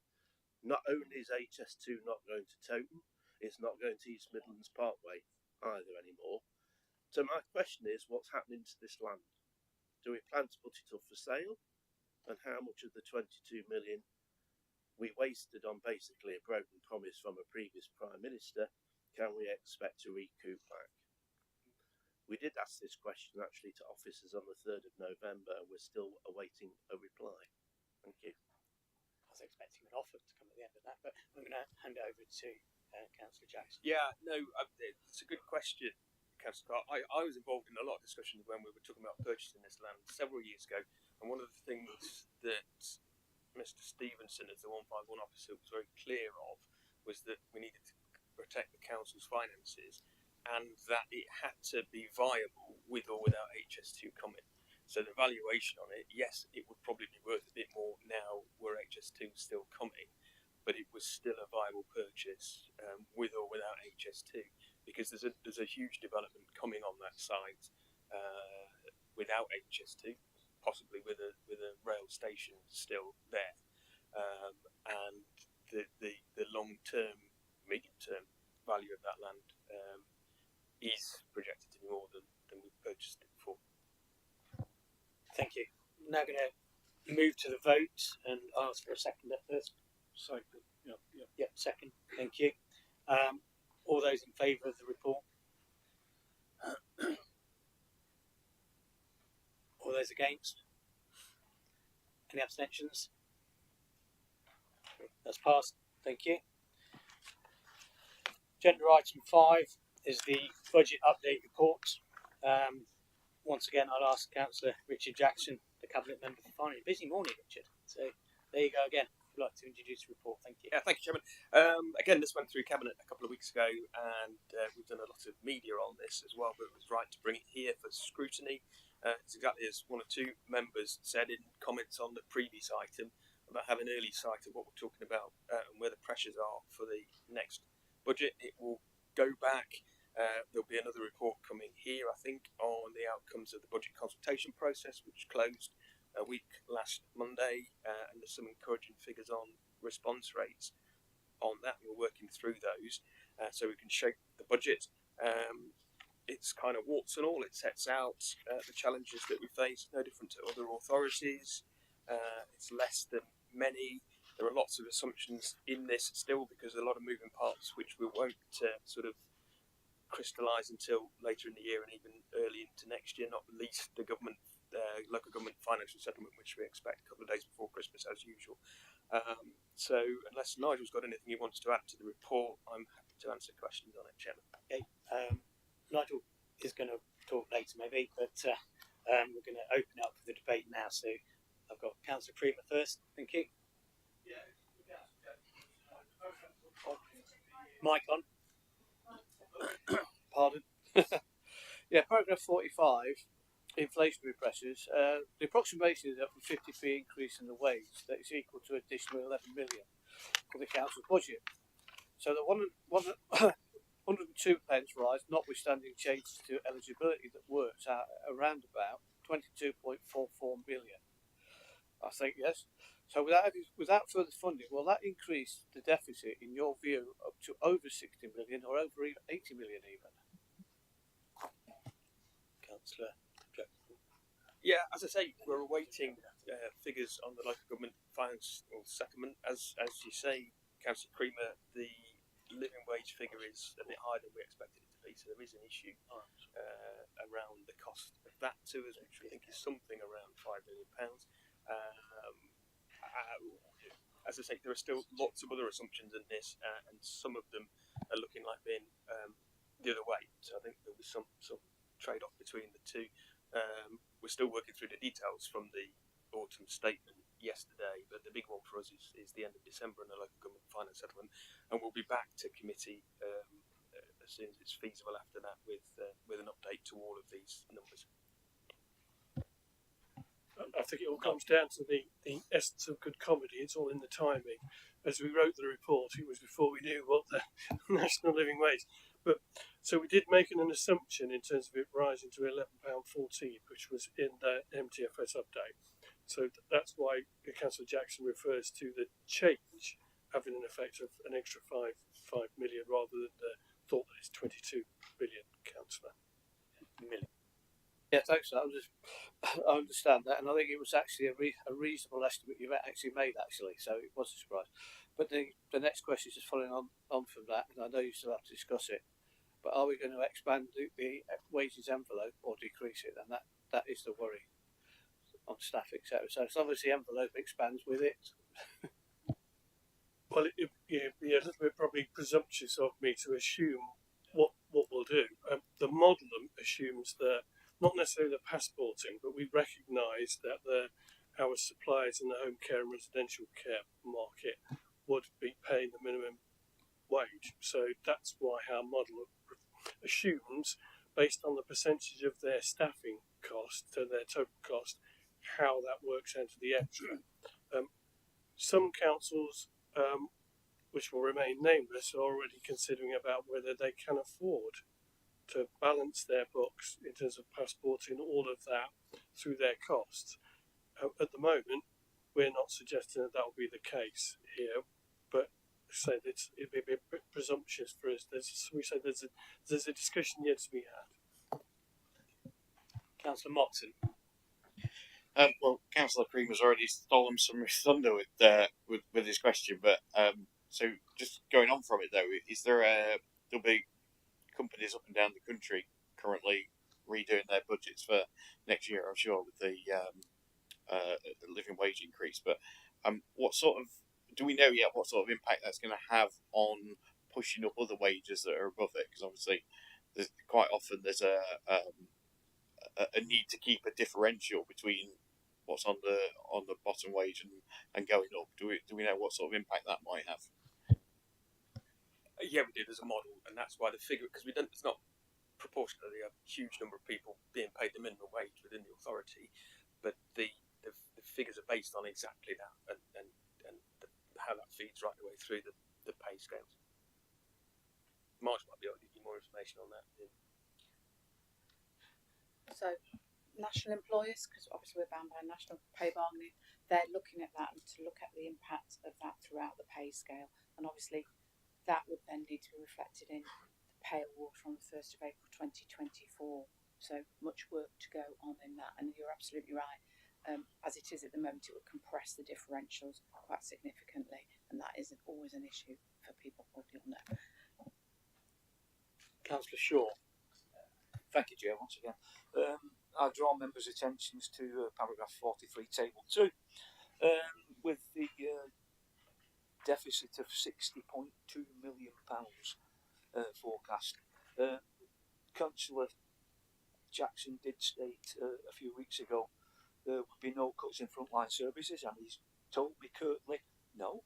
Not only is HS2 not going to Towton, it's not going to East Midlands Parkway either anymore. So my question is, what's happening to this land? Do we plan to put it up for sale? And how much of the 22 million we wasted on basically a broken promise from a previous Prime Minister can we expect to recoup back? We did ask this question actually to officers on the 3rd of November, and we're still awaiting a reply. Thank you. I was expecting expecting an offer to come at the end of that. But I'm going to hand it over to Councillor Jackson. Yeah, no, it's a good question, Councillor Clark. I was involved in a lot of discussions when we were talking about purchasing this land several years ago, and one of the things that Mr. Stevenson, as the 151 officer, was very clear of was that we needed to protect the council's finances, and that it had to be viable with or without HS2 coming. So the valuation on it, yes, it would probably be worth a bit more now were HS2 still coming, but it was still a viable purchase with or without HS2, because there's a huge development coming on that site without HS2, possibly with a rail station still there, and the long term, medium term value of that land is projected to be more than we purchased it for. Thank you. I'm now going to move to the vote and ask for a seconder first. Second. Yeah. Yep, second. Thank you. All those in favour of the report? All those against? Any abstentions? That's passed. Thank you. Agenda item 5 is the budget update report. Once again, I'll ask Councillor Richard Jackson, the Cabinet Member for Finance. Busy morning, Richard. So there you go again. I'd like to introduce the report. Thank you. Yeah, thank you, Chairman. Again, this went through Cabinet a couple of weeks ago, and we've done a lot of media on this as well, but it was right to bring it here for scrutiny. It's exactly as one or two members said in comments on the previous item about having early sight of what we're talking about and where the pressures are for the next budget. It will go back. There'll be another report coming here, I think, on the outcomes of the budget consultation process, which closed a week last Monday, and there's some encouraging figures on response rates on that. We're working through those so we can shape the budget. It's kind of warts and all. It sets out the challenges that we face, no different to other authorities. It's less than many. There are lots of assumptions in this still because there are a lot of moving parts which we won't sort of crystallise until later in the year and even early into next year, not least the government, local government financial settlement, which we expect a couple of days before Christmas as usual. So unless Nigel's got anything he wants to add to the report, I'm happy to answer questions on it, Chairman. Okay. Nigel is going to talk later maybe, but we're going to open up for the debate now. So I've got Councillor Creamer first. Thank you. Mic on. Pardon? Yeah, paragraph 45, inflationary pressures. The approximation is that a 50p increase in the wage that is equal to additional 11 million for the council's budget. So the 102 pence rise, notwithstanding changes to eligibility, that works out around about 22.44 million. I think, yes. So without further funding, will that increase the deficit, in your view, up to over 60 million or over 80 million even? Councillor Jackson. Yeah, as I say, we're awaiting figures on the local government finance or settlement. As you say, Councillor Creamer, the living wage figure is a bit higher than we expected it to be, so there is an issue around the cost of that to us, which we think is something around £5 million. As I say, there are still lots of other assumptions in this, and some of them are looking like being the other way. So I think there'll be some trade-off between the two. We're still working through the details from the autumn statement yesterday, but the big one for us is the end of December and the local government finance settlement, and we'll be back to committee as soon as it's feasible after that with an update to all of these numbers. I think it all comes down to the essence of good comedy. It's all in the timing. As we wrote the report, it was before we knew what the national living wage. But so we did make an assumption in terms of it rising to £11.14, which was in the MTFS update. So that's why Councillor Jackson refers to the change having an effect of an extra 5 million rather than the thought that it's 22 billion, Councillor. Yeah, thanks. I understand that, and I think it was actually a reasonable estimate you've actually made, actually. So it was a surprise. But the next question is just following on from that, and I know you still have to discuss it. But are we going to expand the wages envelope or decrease it? And that is the worry on staff, etc. So as long as the envelope expands with it. Well, it'd be a little bit probably presumptuous of me to assume what we'll do. The model assumes that not necessarily the passporting, but we recognise that our suppliers in the home care and residential care market would be paying the minimum wage. So that's why our model assumes, based on the percentage of their staffing cost to their total cost, how that works out to the extra. Some councils, which will remain nameless, are already considering about whether they can afford to balance their books in terms of passporting all of that through their costs. At the moment, we're not suggesting that will be the case here, but say it'd be a bit presumptuous for us. There's a discussion yet to be had. Councillor Motson. Well, Councillor Cream has already stolen some thunder with his question, but so just going on from it though, is there'll be companies up and down the country currently redoing their budgets for next year, I'm sure, with the living wage increase. But what sort of do we know yet? What sort of impact that's going to have on pushing up other wages that are above it? Because obviously, quite often there's a need to keep a differential between what's on the bottom wage and going up. Do we know what sort of impact that might have? Yeah, we do. There's a model, and that's why the figure, because it's not proportionally a huge number of people being paid the minimum wage within the authority, but the figures are based on exactly that, and how that feeds right the way through the pay scales. Marge might be able to give you more information on that. So, national employers, because obviously we're bound by national pay bargaining, they're looking at that and to look at the impact of that throughout the pay scale, and obviously that would then need to be reflected in the pay award from the 1st of April 2024. So much work to go on in that, and you're absolutely right. As it is at the moment, it would compress the differentials quite significantly, and that isn't always an issue for people, you'll know. Councillor Shaw. Thank you, Chair, once again. I draw members' attentions to paragraph 43, table 2, with the deficit of £60.2 million forecast. Councillor Jackson did state a few weeks ago there would be no cuts in frontline services, and he's told me curtly no.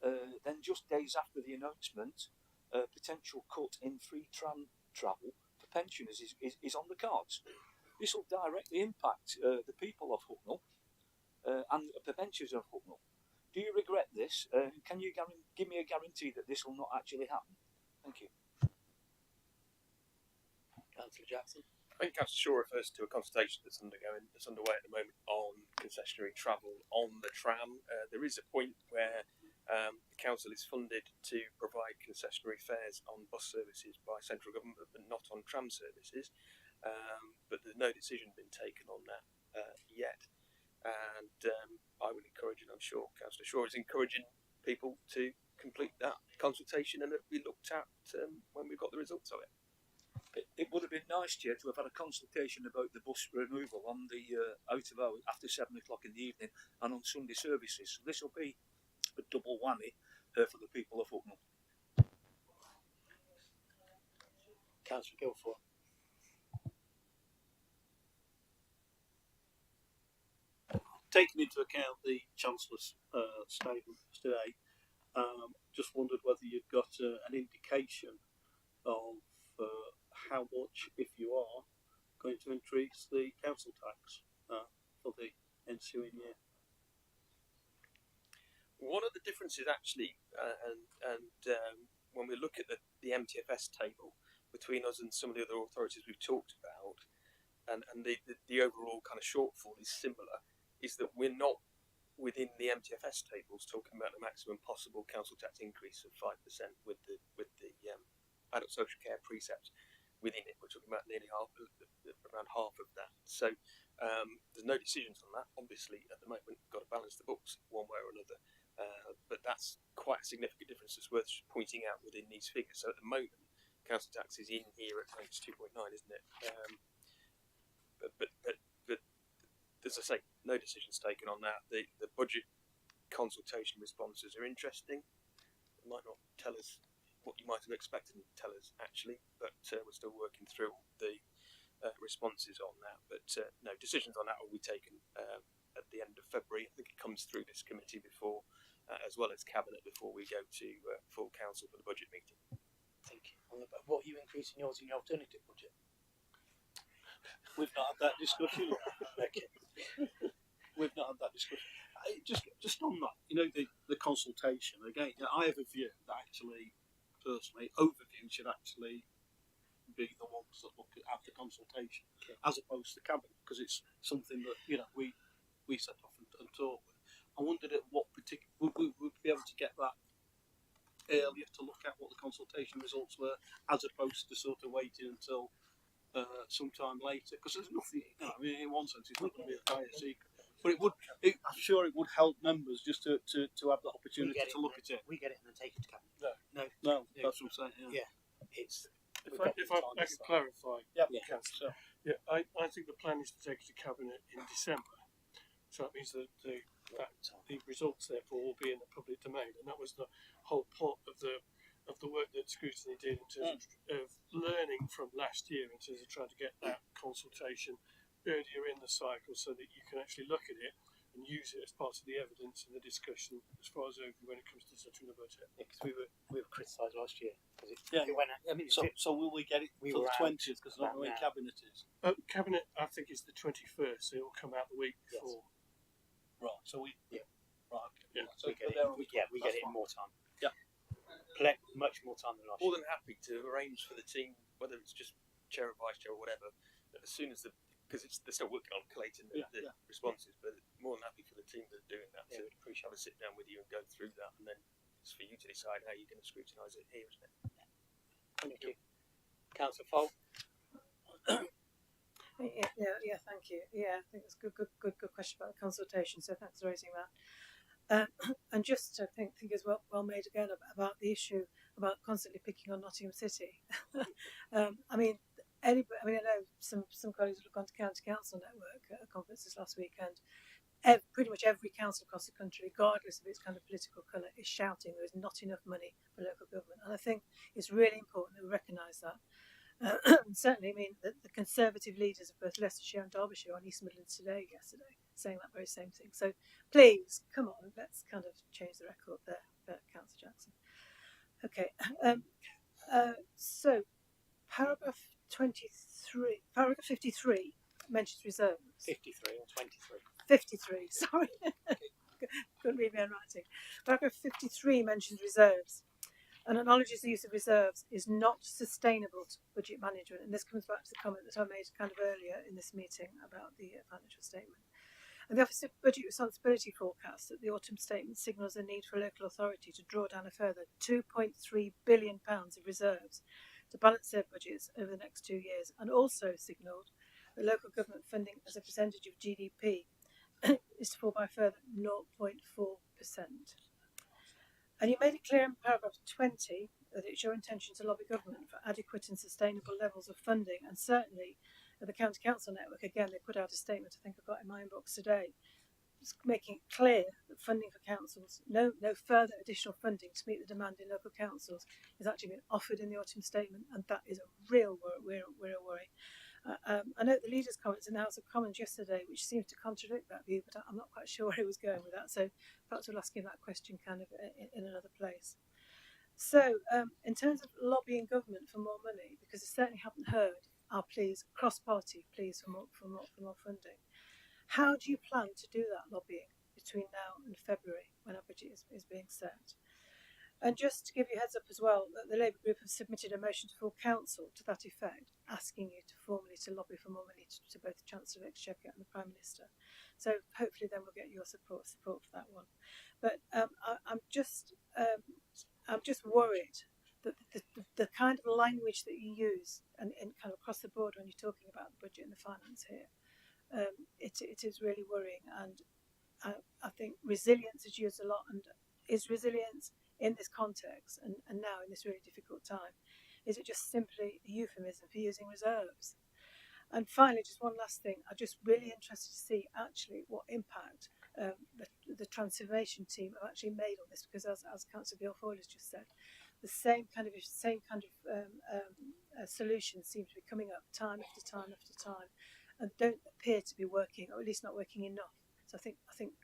Then just days after the announcement, a potential cut in free tram travel for pensioners is on the cards. This will directly impact the people of Hucknall and the pensioners of Hucknall. Do you regret this? Can you give me a guarantee that this will not actually happen? Thank you. Councillor Jackson. I think Councillor Shaw refers to a consultation that's underway at the moment on concessionary travel on the tram. There is a point where the council is funded to provide concessionary fares on bus services by central government, but not on tram services. But there's no decision been taken on that yet. And I would encourage, and I'm sure Councillor Shaw is encouraging people to complete that consultation, and it'll be looked at when we've got the results of it. It would have been nice, Chair, to have had a consultation about the bus removal on the out of hours after 7 o'clock in the evening and on Sunday services. So this will be a double whammy for the people of Hucknall. Councillor Guilford. Taking into account the Chancellor's statement today, just wondered whether you'd got an indication of how much, if you are, going to increase the council tax for the ensuing year. One of the differences actually, when we look at the MTFS table between us and some of the other authorities we've talked about, and the overall kind of shortfall is similar, is that we're not within the MTFS tables talking about the maximum possible council tax increase of 5% with the adult social care precepts within it. We're talking about nearly around half of that. So there's no decisions on that. Obviously, at the moment, we've got to balance the books one way or another. But that's quite a significant difference that's worth pointing out within these figures. So at the moment, council tax is in here at 2.9, isn't it? But as I say, no decisions taken on that. The budget consultation responses are interesting. might not tell us what you might have expected them to tell us actually, but we're still working through the responses on that. But no, decisions on that will be taken at the end of February. I think it comes through this committee before, as well as Cabinet, before we go to full council for the budget meeting. Thank you. What are you increasing yours in your alternative budget? We've not had that discussion. Okay. We've not had that discussion. Just on that, the consultation again. I have a view that actually, personally, overview should actually be the ones that look at the consultation, as opposed to cabinet, because it's something that we set off and talk with. I wondered at what particular would we be able to get that earlier to look at what the consultation results were, as opposed to sort of waiting until sometime later, because there's nothing. In one sense, it's not going to be a dire secret. But I'm sure it would help members just to have the opportunity to look at it. We get it and then take it to cabinet. No, that's what I'm saying. Yeah, it's. If I can clarify, Councillor. Yeah, I think the plan is to take it to cabinet in December. So that means that the results therefore will be in the public domain, and that was the whole point of the work that Scrutiny did in terms of learning from last year, in terms of trying to get that consultation earlier in the cycle, so that you can actually look at it and use it as part of the evidence in the discussion as far as when it comes to setting the budget. Because we were criticised last year because it went out. So will we get it for the 20th? Because I don't know when cabinet is. Cabinet, I think, is the 21st, so it will come out the week before. Right. So we. Yeah. Right. Yeah. So we get it in more time. Yeah. Collect much more time than last year. More than happy to arrange for the team, whether it's just chair or vice chair or whatever, as soon as because they're still working on collating the responses, but more than happy for the team that are doing that to have a sit down with you and go through that, and then it's for you to decide how you're going to scrutinise it here, isn't it? Thank you. Councillor Folt. Yeah, thank you. Yeah, I think it's a good question about the consultation, so thanks for raising that. And just to think is well made again about the issue about constantly picking on Nottingham City. I know some colleagues have gone to County Council Network at a conference this last weekend. Pretty much every council across the country, regardless of its kind of political colour, is shouting there is not enough money for local government. And I think it's really important that we recognise that. Certainly, the Conservative leaders of both Leicestershire and Derbyshire on East Midlands Today yesterday, saying that very same thing. So please, come on, let's kind of change the record there, Councillor Jackson. Okay, so paragraph 53 mentions reserves. 53 or 23? 53, sorry. Couldn't read my own writing. Paragraph 53 mentions reserves and acknowledges the use of reserves is not sustainable to budget management. And this comes back to the comment that I made kind of earlier in this meeting about the financial statement. And the Office of Budget Responsibility forecasts that the autumn statement signals the need for a local authority to draw down a further £2.3 billion of reserves to balance their budgets over the next 2 years, and also signalled that local government funding as a percentage of GDP is to fall by a further 0.4%. And you made it clear in paragraph 20 that it's your intention to lobby government for adequate and sustainable levels of funding, and certainly at the County Council Network, again, they put out a statement I think I've got in my inbox today, making it clear that funding for councils, no further additional funding to meet the demand in local councils is actually been offered in the autumn statement, and that is a real worry. I note the leader's comments in the House of Commons yesterday, which seems to contradict that view, but I'm not quite sure where he was going with that, so perhaps we'll ask him that question kind of in another place. So, in terms of lobbying government for more money, because I certainly haven't heard our pleas, cross-party pleas for more funding, how do you plan to do that lobbying between now and February when our budget is being set? And just to give you a heads up as well, that the Labour group have submitted a motion to full council to that effect, asking you to formally to lobby for more money to both the Chancellor of Exchequer and the Prime Minister. So hopefully then we'll get your support for that one. But I'm just worried that the kind of language that you use and kind of across the board when you're talking about the budget and the finance here, it is really worrying. And I think resilience is used a lot, and is resilience in this context and now in this really difficult time, is it just simply a euphemism for using reserves? And finally, just one last thing, I'm just really interested to see actually what impact the transformation team have actually made on this, because as Councillor Guilfoyle has just said, the same kind of solutions seem to be coming up time after time after time, and don't appear to be working, or at least not working enough. So I think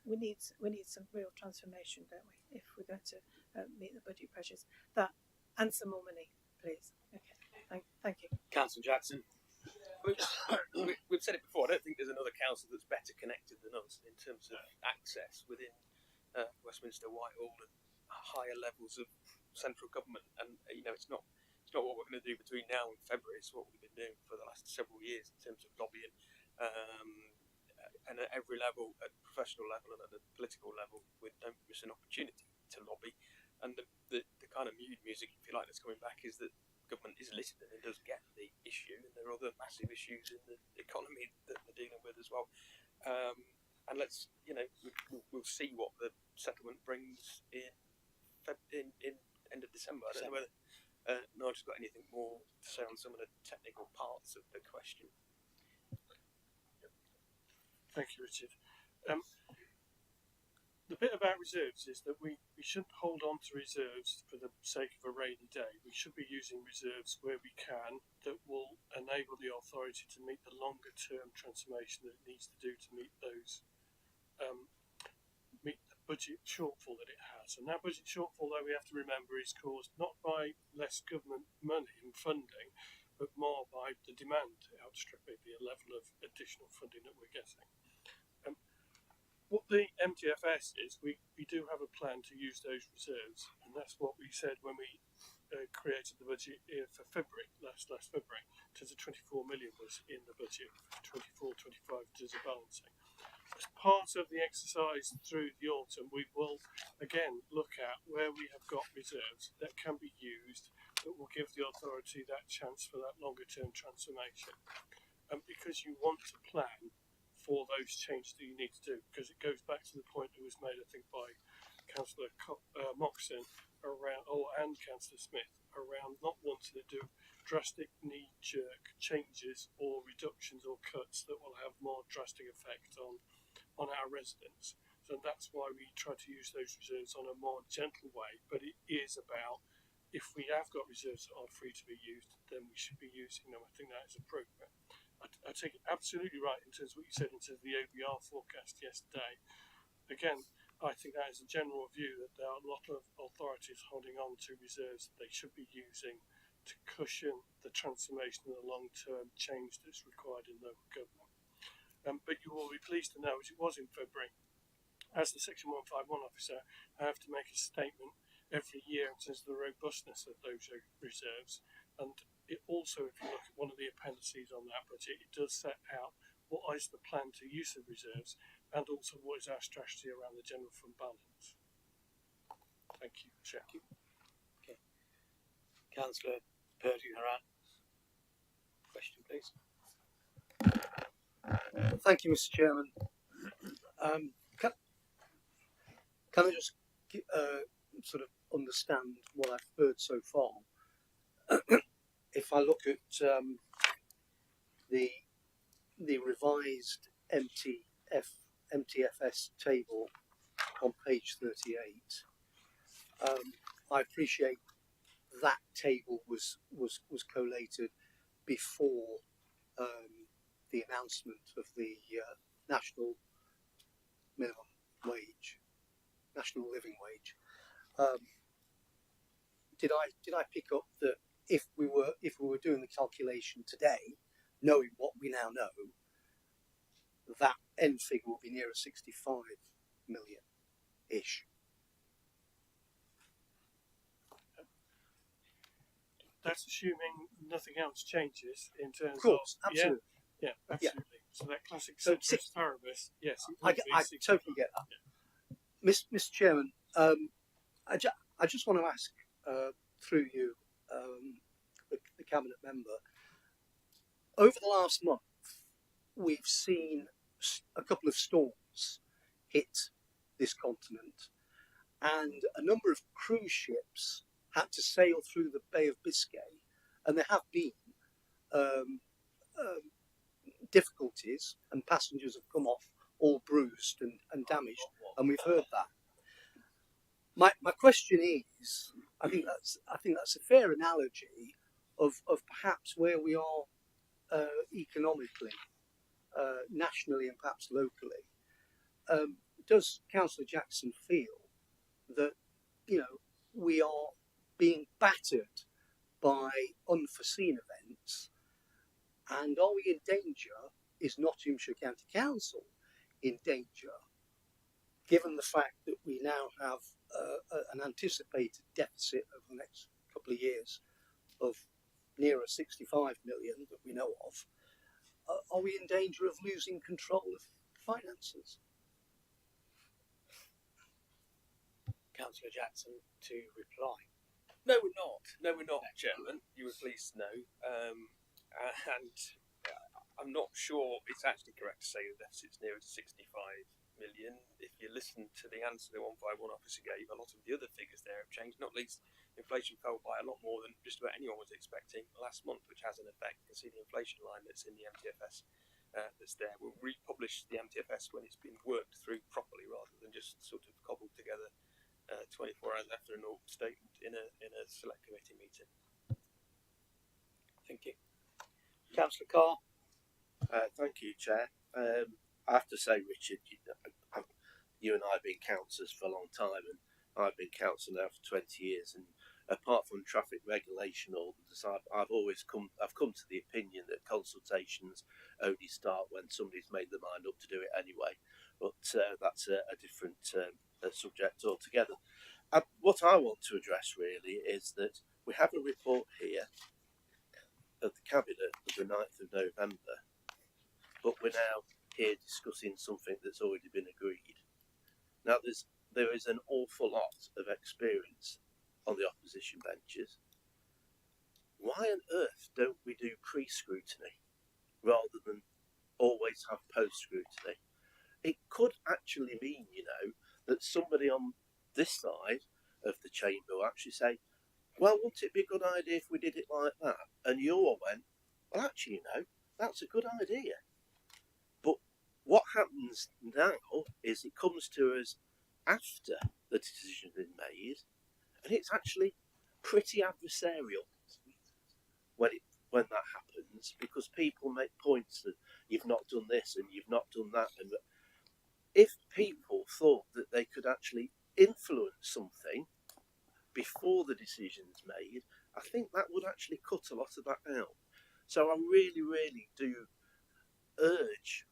we need some real transformation, don't we, if we're going to meet the budget pressures. That and some more money, please. Okay, thank you. Councillor Jackson. We've said it before. I don't think there's another council that's better connected than us in terms of access within Westminster, Whitehall, and higher levels of central government. And it's not what we're going to do between now and February. It's what we've been doing for the last several years in terms of lobbying, and at every level, at professional level and at the political level, we don't miss an opportunity to lobby. And the kind of mood music, if you like, that's coming back is that government is listening and does get the issue, and there are other massive issues in the economy that we're dealing with as well. And let's, we'll see what the settlement brings in end of December. I don't know whether Nigel's got anything more to say on some of the technical parts of the question. Thank you, Richard. The bit about reserves is that we shouldn't hold on to reserves for the sake of a rainy day. We should be using reserves where we can that will enable the authority to meet the longer term transformation that it needs to do to meet those meet the budget shortfall that it has. And that budget shortfall, though, we have to remember, is caused not by less government money and funding, but more by the demand outstripping the level of additional funding that we're getting. What the MTFS is, we do have a plan to use those reserves, and that's what we said when we created the budget for February, last February. In terms of 24 million was in the budget, 24-25 in terms of balancing. As part of the exercise through the autumn, we will again look at where we have got reserves that can be used, that will give the authority that chance for that longer term transformation. And because you want to plan for those changes that you need to do, because it goes back to the point that was made, I think, by Councillor Moxon and Councillor Smith around not wanting to do drastic knee-jerk changes or reductions or cuts that will have more drastic effect on our residents. So that's why we try to use those reserves on a more gentle way, but it is about, if we have got reserves that are free to be used, then we should be using them. I think that is appropriate. I take it absolutely right in terms of what you said in terms of the OBR forecast yesterday. Again, I think that is a general view that there are a lot of authorities holding on to reserves that they should be using to cushion the transformation and the long-term change that's required in local government. But you will be pleased to know, as it was in February, as the Section 151 officer, I have to make a statement every year in terms of the robustness of those reserves. And it also, if you look at one of the appendices on that budget, it does set out what is the plan to use of reserves and also what is our strategy around the general fund balance. Thank you, Chair. Okay. Councillor Purdy-Haran. Question, please. Thank you, Mr. Chairman. Can I just sort of understand what I've heard so far? If I look at the revised MTFS table on page 38, I appreciate that table was collated before the announcement of the national minimum wage, national living wage. Did I pick up that if we were doing the calculation today, knowing what we now know, that end figure will be nearer 65 million ish? That's assuming nothing else changes in terms of course, absolutely. Yeah, absolutely. Yeah. So that classic ceteris paribus, yes. I totally get that. Yeah. Mr. Chairman, I just want to ask through you, the Cabinet member, over the last month, we've seen a couple of storms hit this continent, and a number of cruise ships had to sail through the Bay of Biscay, and there have been difficulties, and passengers have come off all bruised and damaged, and we've heard that. My question is, I think that's a fair analogy of perhaps where we are economically, nationally, and perhaps locally. Does Councillor Jackson feel that we are being battered by unforeseen events, and are we in danger? Is Nottinghamshire County Council in danger, given the fact that we now have an anticipated deficit over the next couple of years of nearer 65 million that we know of? Are we in danger of losing control of finances? Councillor Jackson to reply. No, we're not. No, we're not, Chairman. You were pleased to know. And I'm not sure it's actually correct to say the deficit's nearer to 65 million. If you listen to the answer the 151 officer gave, a lot of the other figures there have changed. Not least, inflation fell by a lot more than just about anyone was expecting last month, which has an effect. You can see the inflation line that's in the MTFS that's there. We'll republish the MTFS when it's been worked through properly, rather than just sort of cobbled together 24 hours after an autumn statement in a select committee meeting. Thank you. Councillor Carr. Thank you, Chair. I have to say, Richard, you and I have been councillors for a long time, and I've been councillor now for 20 years. And apart from traffic regulation orders, I've come to the opinion that consultations only start when somebody's made their mind up to do it anyway. But that's a different subject altogether. What I want to address really is that we have a report here of the Cabinet of the 9th of November, but we're now here discussing something that's already been agreed. Now, there is an awful lot of experience on the opposition benches. Why on earth don't we do pre-scrutiny rather than always have post-scrutiny? It could actually mean, that somebody on this side of the chamber will actually say, well, wouldn't it be a good idea if we did it like that? And you all went, well, actually, that's a good idea. But what happens now is it comes to us after the decision has been made, and it's actually pretty adversarial when that happens, because people make points that you've not done this and you've not done that. And if people thought that they could actually influence something before the decision's made, I think that would actually cut a lot of that out. So I really, really do urge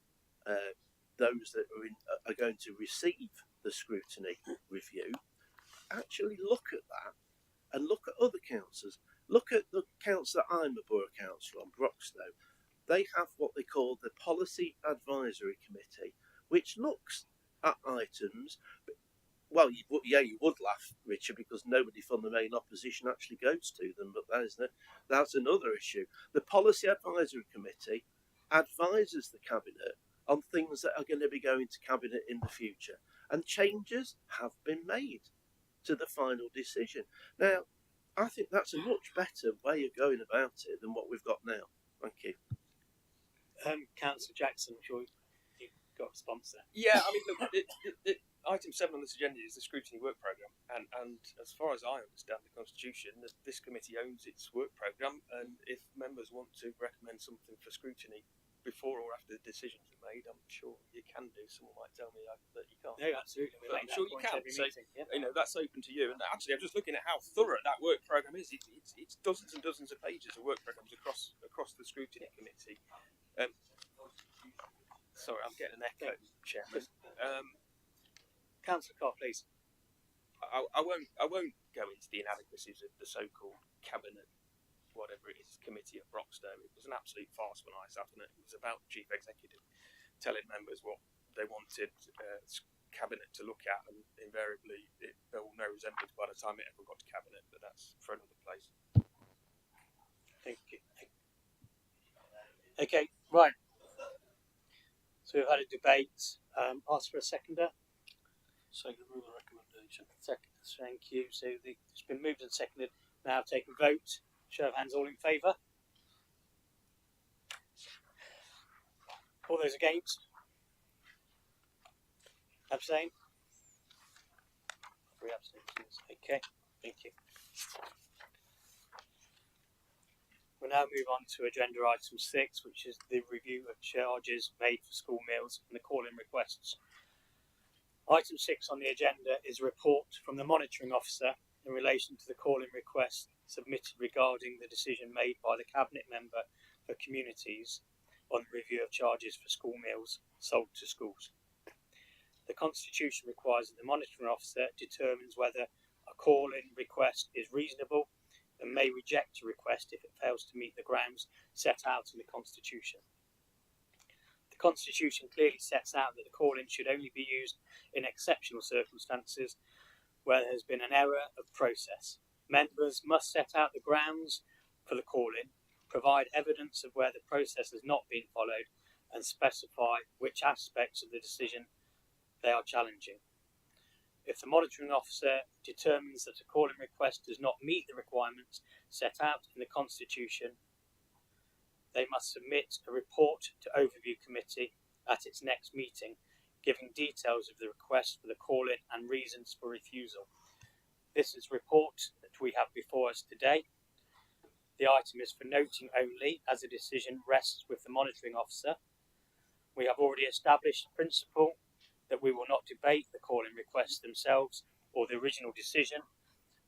those that are going to receive the scrutiny review, actually look at that and look at other councils. Look at the council that I'm a borough councillor on, Broxtowe. They have what they call the Policy Advisory Committee, which looks at items. Well, you would laugh, Richard, because nobody from the main opposition actually goes to them, but that's another issue. The Policy Advisory Committee advises the Cabinet on things that are going to be going to Cabinet in the future, and changes have been made to the final decision. Now, I think that's a much better way of going about it than what we've got now. Thank you. Councillor Jackson, I'm sure you've got a response there. Yeah, I mean, look, item 7 on this agenda is the scrutiny work programme, and as far as I understand the Constitution, this committee owns its work programme, and if members want to recommend something for scrutiny before or after the decisions are made, I'm sure you can do. Someone might tell me that you can't. No, absolutely. But I'm sure you can. So, yeah. That's open to you. And actually, I'm just looking at how thorough that work programme is. It's dozens and dozens of pages of work programmes across the scrutiny committee. Sorry, I'm getting an echo, Chairman. Councillor Carr, please. I won't go into the inadequacies of the so-called cabinet, whatever it is, committee at Broxtowe. It was an absolute farce when I sat on it. It was about the chief executive telling members what they wanted cabinet to look at, and invariably it bore no resemblance by the time it ever got to cabinet. But that's for another place. Thank you. Okay, right. So we've had a debate. Ask for a seconder. Second rule of recommendation. Second, thank you. So it's been moved and seconded. Now take a vote. Show of hands, all in favour. All those against? Abstain? 3 abstentions. Okay, thank you. We'll now move on to agenda item 6, which is the review of charges made for school meals and the call-in requests. Item 6 on the agenda is a report from the monitoring officer in relation to the call-in request submitted regarding the decision made by the Cabinet Member for Communities on the review of charges for school meals sold to schools. The Constitution requires that the monitoring officer determines whether a call-in request is reasonable and may reject a request if it fails to meet the grounds set out in the Constitution. The Constitution clearly sets out that the call-in should only be used in exceptional circumstances where there has been an error of process. Members must set out the grounds for the call-in, provide evidence of where the process has not been followed, and specify which aspects of the decision they are challenging. If the monitoring officer determines that a call-in request does not meet the requirements set out in the Constitution, they must submit a report to Overview Committee at its next meeting, giving details of the request for the call-in and reasons for refusal. This is a report that we have before us today. The item is for noting only, as the decision rests with the monitoring officer. We have already established a principle that we will not debate the call-in requests themselves or the original decision,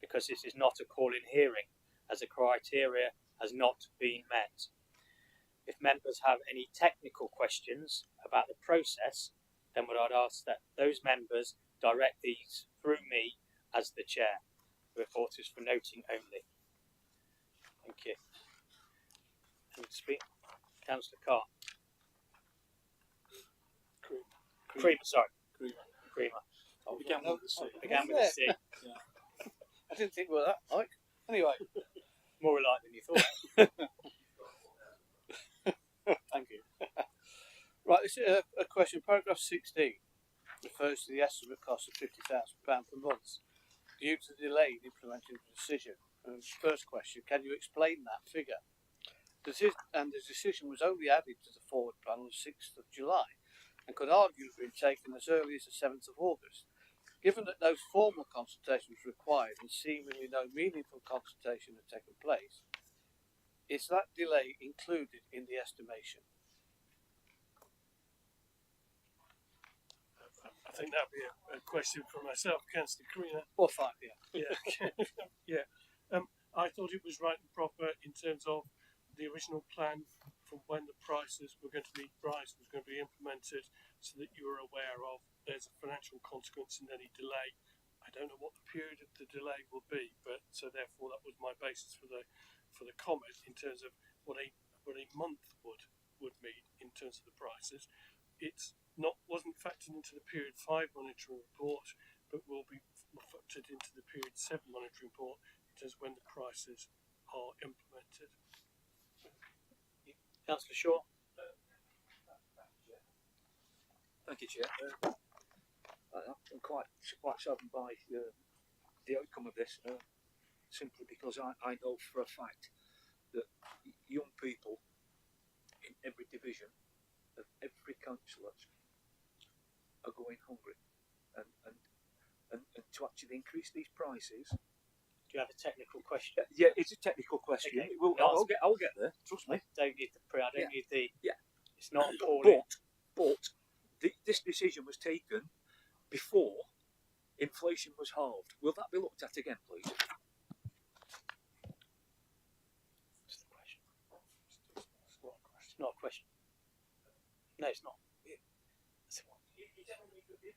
because this is not a call-in hearing, as the criteria has not been met. If members have any technical questions about the process, then would I ask that those members direct these through me as the chair. The report is for noting only. Thank you. And speak, Councillor Carr. Creamer, sorry. Creamer. I began with the C. Began with a C. Yeah. I didn't think we were that like. Anyway. More alike than you thought. Thank you. Right, this is a question. Paragraph 16 refers to the estimate cost of £50,000 per month due to the delay in implementing the decision. First question, can you explain that figure? The decision was only added to the forward plan on the 6th of July and could arguably have been taken as early as the 7th of August. Given that no formal consultation was required and seemingly no meaningful consultation had taken place, is that delay included in the estimation? I think that'd be a question for myself, Councillor Carina. Or five, yeah. Yeah, yeah. I thought it was right and proper in terms of the original plan for when the prices were going to be priced was going to be implemented, so that you were aware of there's a financial consequence in any delay. I don't know what the period of the delay will be, but so therefore that was my basis for the comment in terms of what a month would mean in terms of the prices. It's wasn't factored into the period 5 monitoring report, but will be factored into the period 7 monitoring report in terms of when the prices are implemented. Councillor Shaw. Thank you, Chair. I'm quite saddened by the outcome of this, simply because I know for a fact that young people in every division of every councillor are going hungry, and to actually increase these prices. Do you have a technical question? Yeah, it's a technical question. Okay. I'll get there. Trust me. I don't need the I don't need the. Yeah. It's not appalling. But this decision was taken before inflation was halved. Will that be looked at again, please? What's the question? It's not a question. No, it's not.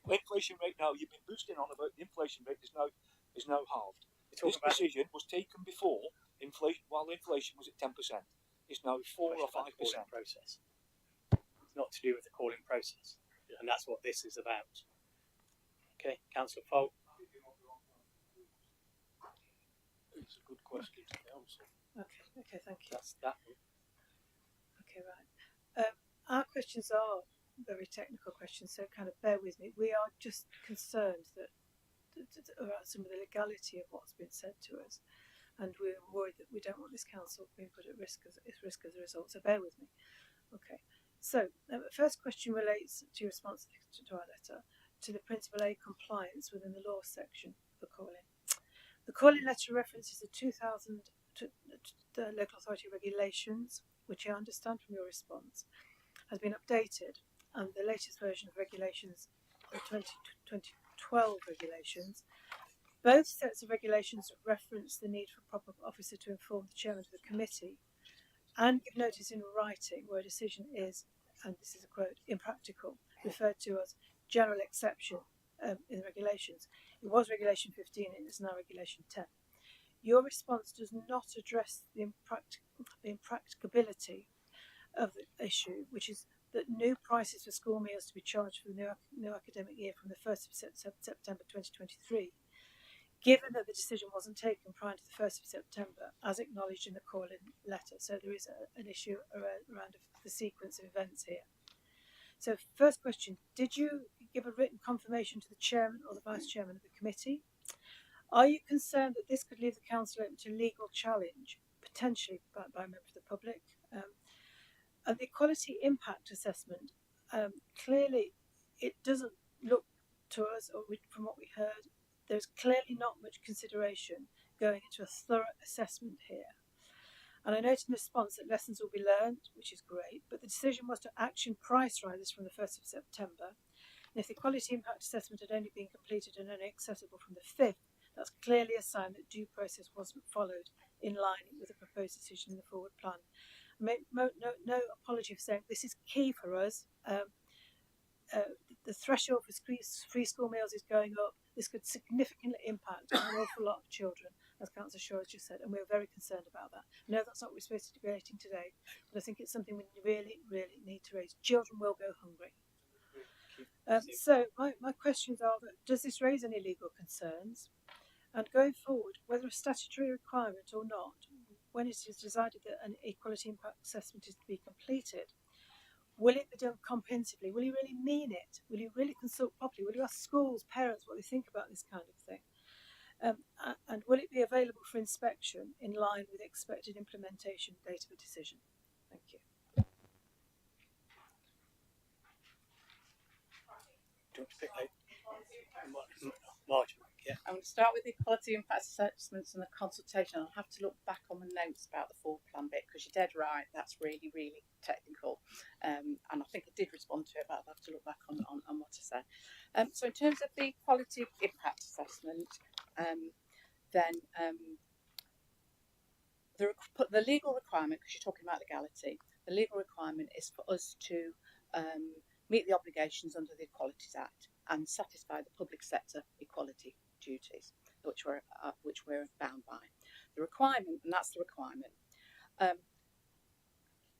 Inflation rate now, you've been boosting on about the inflation rate is now halved. This decision was taken before inflation, while inflation was at 10%. It's now 4 or 5%. Process. It's not to do with the calling process, and that's what this is about. Okay, Councillor Folt. It's a good question to council. Okay, thank you. That's that. Okay, right. Our questions are very technical questions, so kind of bear with me. We are just concerned that about some of the legality of what's been said to us, and we're worried that we don't want this council being put at risk as a result. So bear with me. Okay. So the first question relates to your response to our letter. to the Principle A compliance within the law section of the call-in. The call-in letter references the 2000 the local authority regulations, which I understand from your response has been updated, and the latest version of regulations, the 2012 regulations. Both sets of regulations reference the need for a proper officer to inform the chairman of the committee and give notice in writing where a decision is, and this is a quote, impractical, referred to as general exception in the regulations. It was Regulation 15, it is now Regulation 10. Your response does not address the impracticability of the issue, which is that new prices for school meals to be charged for the new academic year from the 1st of September 2023, given that the decision wasn't taken prior to the 1st of September, as acknowledged in the call-in letter. So there is an issue around the sequence of events here. So first question, did you give a written confirmation to the chairman or the vice chairman of the committee? Are you concerned that this could leave the council open to legal challenge, potentially by a member of the public? And the equality impact assessment, clearly it doesn't look to us, or from what we heard, there's clearly not much consideration going into a thorough assessment here. And I noted in response that lessons will be learned, which is great, but the decision was to action price rises from the 1st of September. And if the equality impact assessment had only been completed and only accessible from the 5th, that's clearly a sign that due process wasn't followed in line with the proposed decision in the forward plan. No apology for saying this is key for us. The threshold for free school meals is going up. This could significantly impact on an awful lot of children, as Councillor Shaw has just said, and we're very concerned about that. I know that's not what we're supposed to be debating today, but I think it's something we really, really need to raise. Children will go hungry. So my questions are, does this raise any legal concerns? And going forward, whether a statutory requirement or not, when it is decided that an equality impact assessment is to be completed, will it be done comprehensively? Will you really mean it? Will you really consult properly? Will you ask schools, parents what they think about this kind of thing? And will it be available for inspection in line with the expected implementation date of a decision? Thank you. Do you want to pick Martin? Yeah. I'm going to start with the equality impact assessments and the consultation. I'll have to look back on the notes about the forward plan bit because you're dead right. That's really, really technical. And I think I did respond to it, but I'll have to look back on what I said. So in terms of the equality impact assessment, then the legal requirement, because you're talking about legality, the legal requirement is for us to meet the obligations under the Equalities Act and satisfy the public sector equality duties, which we're bound by. The requirement, and that's the requirement.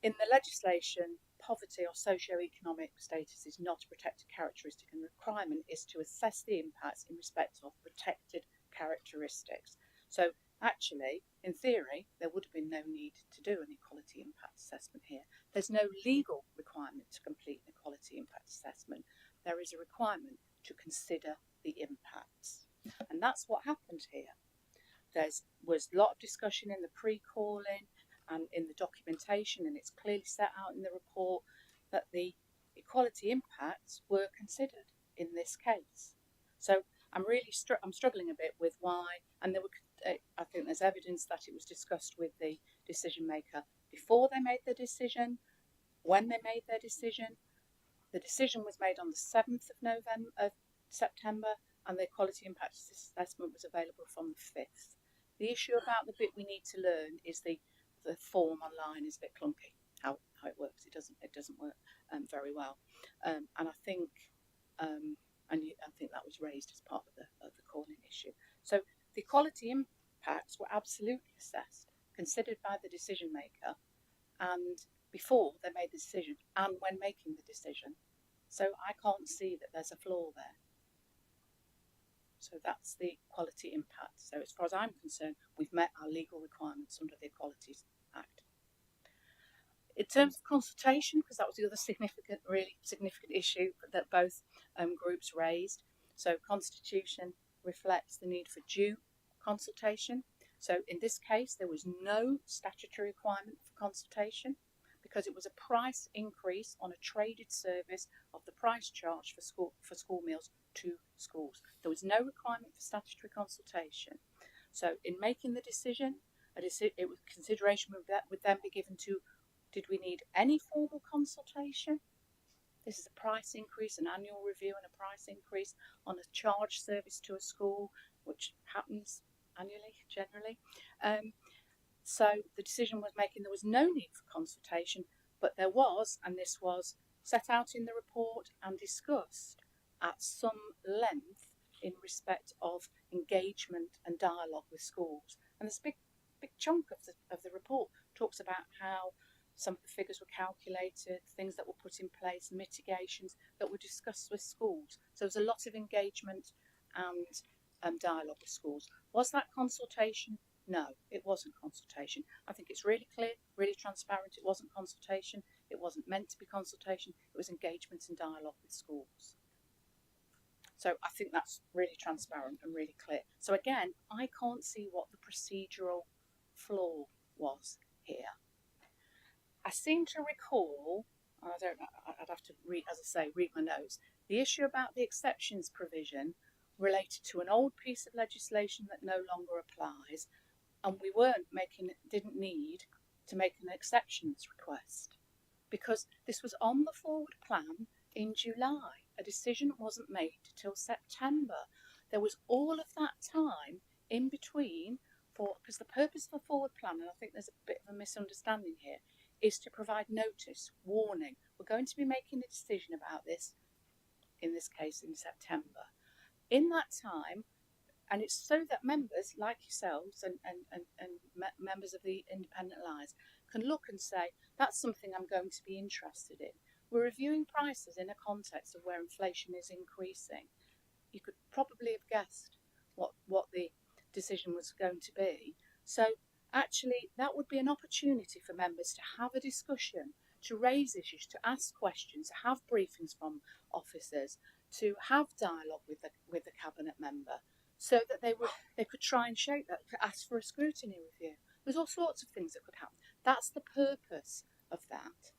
In the legislation, poverty or socio-economic status is not a protected characteristic, and the requirement is to assess the impacts in respect of protected characteristics. So actually, in theory, there would have been no need to do an equality impact assessment here. There's no legal requirement to complete an equality impact assessment. There is a requirement to consider the impacts. And that's what happened here. There was a lot of discussion in the pre-calling and in the documentation, and it's clearly set out in the report that the equality impacts were considered in this case. So I'm really I'm struggling a bit with why, and there were, I think there's evidence that it was discussed with the decision maker before they made their decision, when they made their decision. The decision was made on the 7th of September, and the equality impact assessment was available from the 5th. The issue about the bit we need to learn is the form online is a bit clunky. How it works, it doesn't work very well, and I think I think that was raised as part of the calling issue. So the equality impacts were absolutely assessed, considered by the decision maker, and before they made the decision and when making the decision. So I can't see that there's a flaw there. So that's the equality impact. So as far as I'm concerned, we've met our legal requirements under the Equalities Act. In terms of consultation, because that was the other really significant issue that both groups raised. So constitution reflects the need for due consultation. So in this case, there was no statutory requirement for consultation because it was a price increase on a traded service of the price charged for school meals to schools. There was no requirement for statutory consultation. So in making the decision, consideration would then be given to, did we need any formal consultation? This is a price increase, an annual review and a price increase on a charge service to a school, which happens annually, generally. So the decision was making there was no need for consultation, but there was, and this was set out in the report and discussed at some length in respect of engagement and dialogue with schools. And this big chunk of the report talks about how some of the figures were calculated, things that were put in place, mitigations that were discussed with schools. So there was a lot of engagement and dialogue with schools. Was that consultation? No, it wasn't consultation. I think it's really clear, really transparent. It wasn't consultation. It wasn't meant to be consultation. It was engagement and dialogue with schools. So I think that's really transparent and really clear. So again, I can't see what the procedural flaw was here. I seem to recall, I don't know, I'd have to read, as I say, read my notes. The issue about the exceptions provision related to an old piece of legislation that no longer applies, and we didn't need to make an exceptions request because this was on the forward plan in July. A decision wasn't made till September. There was all of that time in between because the purpose of the forward plan, and I think there's a bit of a misunderstanding here, is to provide notice, warning. We're going to be making a decision about this, in this case in September. In that time, and it's so that members like yourselves and members of the independent allies can look and say, that's something I'm going to be interested in. We're reviewing prices in a context of where inflation is increasing. You could probably have guessed what the decision was going to be. So actually, that would be an opportunity for members to have a discussion, to raise issues, to ask questions, to have briefings from officers, to have dialogue with the cabinet member, so that they could try and shape that, ask for a scrutiny review. There's all sorts of things that could happen. That's the purpose of that.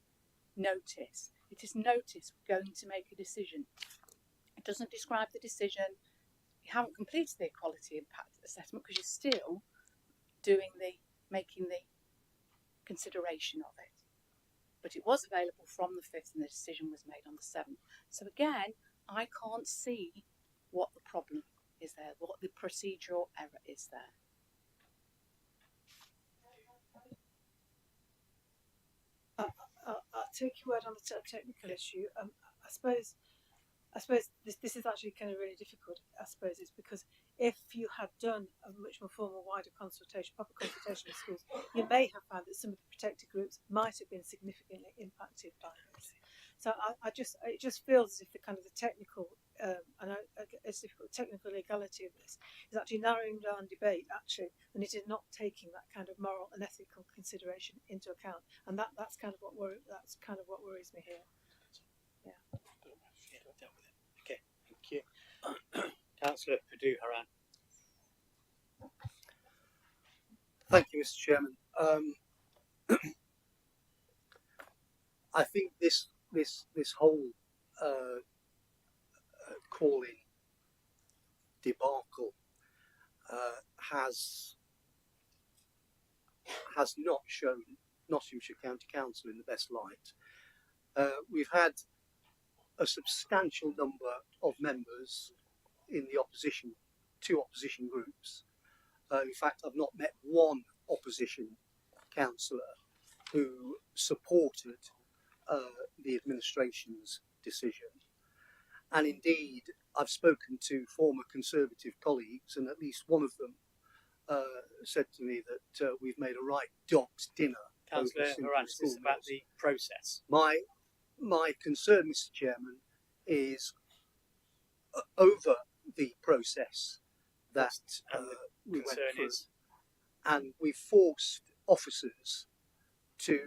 Notice. It is notice we're going to make a decision. It doesn't describe the decision. You haven't completed the equality impact assessment because you're still making the consideration of it. But it was available from the 5th and the decision was made on the 7th. So again, I can't see what the problem is there, what the procedural error is there. I'll take your word on the technical issue. I suppose this is actually kind of really difficult. I suppose it's because if you had done a much more formal, wider consultation, proper consultation with schools, you may have found that some of the protected groups might have been significantly impacted by this. So it just feels as if the kind of the technical it's difficult. Technical legality of this is actually narrowing down debate and it is not taking that kind of moral and ethical consideration into account, and that's kind of what worries me here. Yeah. Okay, thank you. Councillor Perdue-Haran. Thank you, Mr. Chairman. I think this whole calling debacle has not shown Nottinghamshire County Council in the best light. We've had a substantial number of members in the opposition, 2 opposition groups. In fact, I've not met one opposition councillor who supported the administration's decision. And indeed, I've spoken to former Conservative colleagues, and at least one of them said to me that we've made a right dog's dinner. Councillor Haran, is this about the process? My concern, Mr. Chairman, is over the process that we went through, and we forced officers to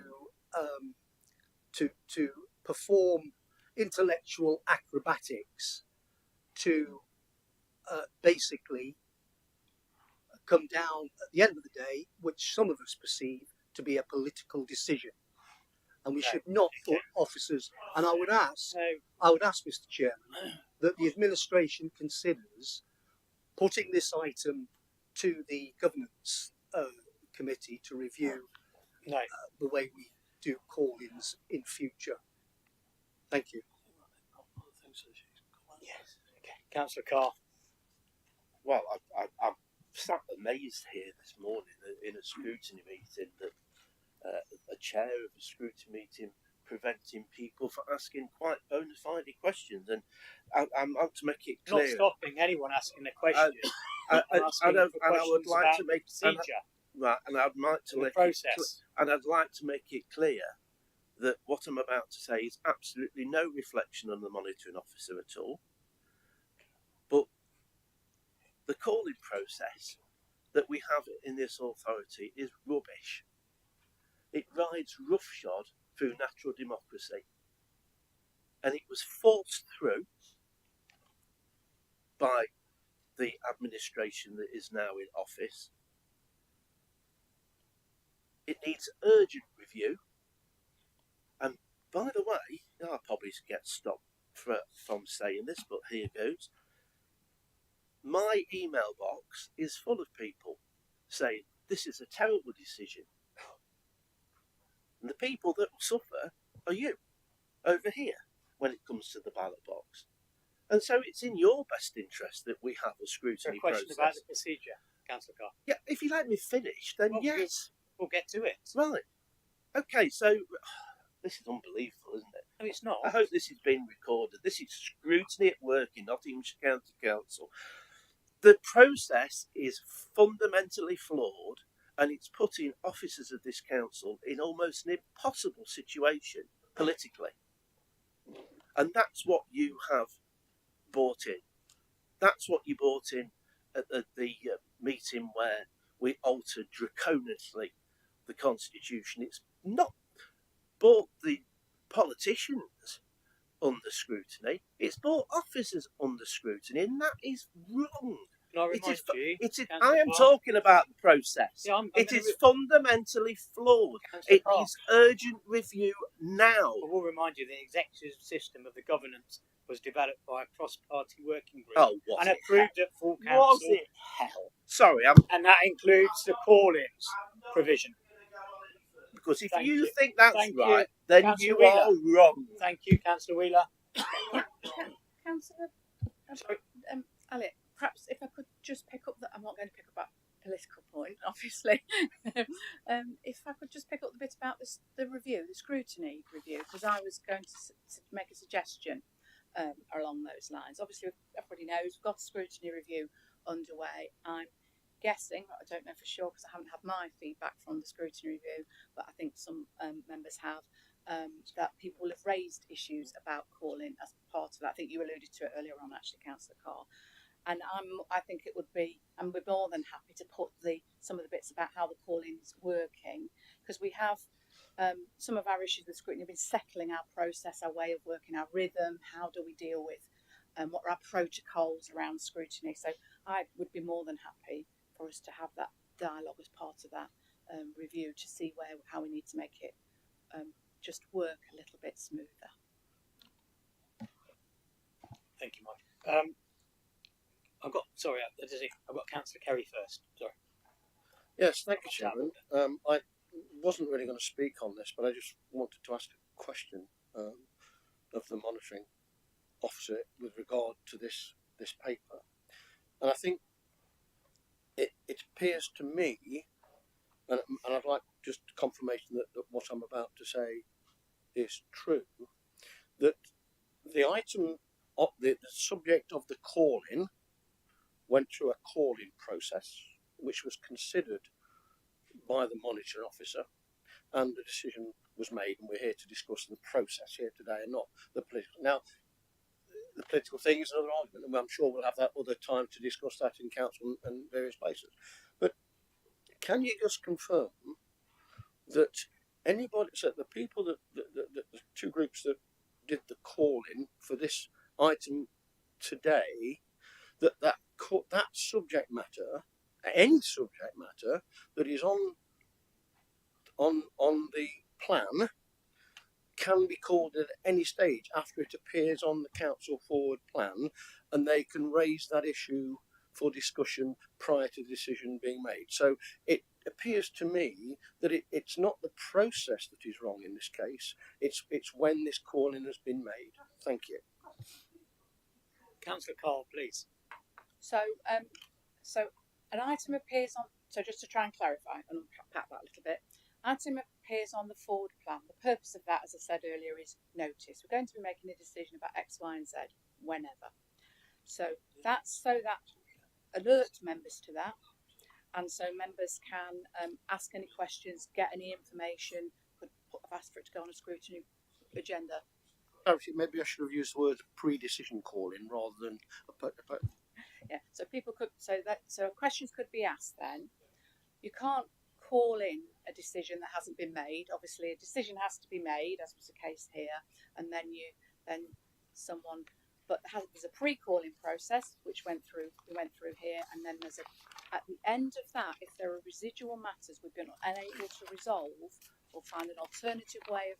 perform intellectual acrobatics to basically come down at the end of the day, which some of us perceive to be a political decision. And we should not put officers. And I would ask, Mr. Chairman, that the administration considers putting this item to the governance committee to review No. the way we do call-ins in future. Thank you. Yes. Okay. Councillor Carr. Well, I'm sat amazed here this morning in a scrutiny meeting that a chair of a scrutiny meeting preventing people from asking quite bona fide questions, and I'm out to make it clear. Not stopping anyone asking a question. And I would like to make procedure. Right, and I'd like to make process. and I'd like to make it clear that what I'm about to say is absolutely no reflection on the monitoring officer at all. But the calling process that we have in this authority is rubbish. It rides roughshod through natural democracy, and it was forced through by the administration that is now in office. It needs urgent review, and by the way, I'll probably get stopped from saying this, but here goes. My email box is full of people saying this is a terrible decision. And the people that will suffer are you, over here, when it comes to the ballot box. And so it's in your best interest that we have a scrutiny process. A question about the procedure, Councillor Carr. Yeah, if you let me finish, then yes. We'll get to it. Right. Okay, so this is unbelievable, isn't it? No, it's not. I hope this is being recorded. This is scrutiny at work in Nottinghamshire County Council. The process is fundamentally flawed, and it's putting officers of this council in almost an impossible situation politically. And that's what you have brought in. That's what you brought in at the meeting where we altered draconianly the constitution. It's not brought the politicians under scrutiny, it's brought officers under scrutiny, and that is wrong. Can I remind you? I am talking about the process. Yeah, it is fundamentally flawed. It needs urgent review now. I will remind you the executive system of the governance was developed by a cross-party working group and approved at full council. Was it hell? Sorry, and that includes the call-ins provision. Because if you think that's right, then you are wrong. Thank you, Councillor Wheeler. Councillor Elliot, perhaps if I could just pick up I'm not going to pick up that political point, obviously. If I could just pick up the bit about the review, the scrutiny review, because I was going to make a suggestion along those lines. Obviously, everybody knows we've got a scrutiny review underway. I'm guessing, I don't know for sure because I haven't had my feedback from the scrutiny review, but I think some members have, that people have raised issues about calling as part of that. I think you alluded to it earlier on, actually, Councillor Carr. And I think it would be, and we're more than happy to put some of the bits about how the call-in's working, because we have some of our issues with scrutiny have been settling our process, our way of working, our rhythm, how do we deal with what are our protocols around scrutiny. So I would be more than happy for us to have that dialogue as part of that review to see how we need to make it just work a little bit smoother. Thank you, Mike. I've got Councillor Kerry first. Sorry. Yes, thank you, Chairman. I wasn't really going to speak on this, but I just wanted to ask a question of the monitoring officer with regard to this paper. And I think it appears to me, and I'd like just confirmation that what I'm about to say is true, that the item of the subject of the call-in went through a call-in process which was considered by the monitoring officer, and the decision was made, and we're here to discuss the process here today and not the political. Now, the political thing is another argument, and I'm sure we'll have that other time to discuss that in council and various places. But can you just confirm that anybody, so the people the two groups that did the call-in for this item today, that subject matter, any subject matter that is on the plan, can be called at any stage after it appears on the council forward plan, and they can raise that issue for discussion prior to the decision being made. So it appears to me that it's not the process that is wrong in this case, it's when this calling has been made. Thank you. Councillor Carl, please. So an item appears on. So just to try and clarify and unpack that a little bit, item appears on the forward plan. The purpose of that, as I said earlier, is notice. We're going to be making a decision about X, Y, and Z whenever. So that's so that alert members to that, and so members can ask any questions, get any information. Could have asked for it to go on a scrutiny agenda. Actually, maybe I should have used the word pre-decision calling rather than Yeah, so people could so questions could be asked then. You can't call in a decision that hasn't been made. Obviously a decision has to be made, as was the case here, and then someone, but there's a pre-calling process which we went through here, and then at the end of that, if there are residual matters we've been unable to resolve or find an alternative way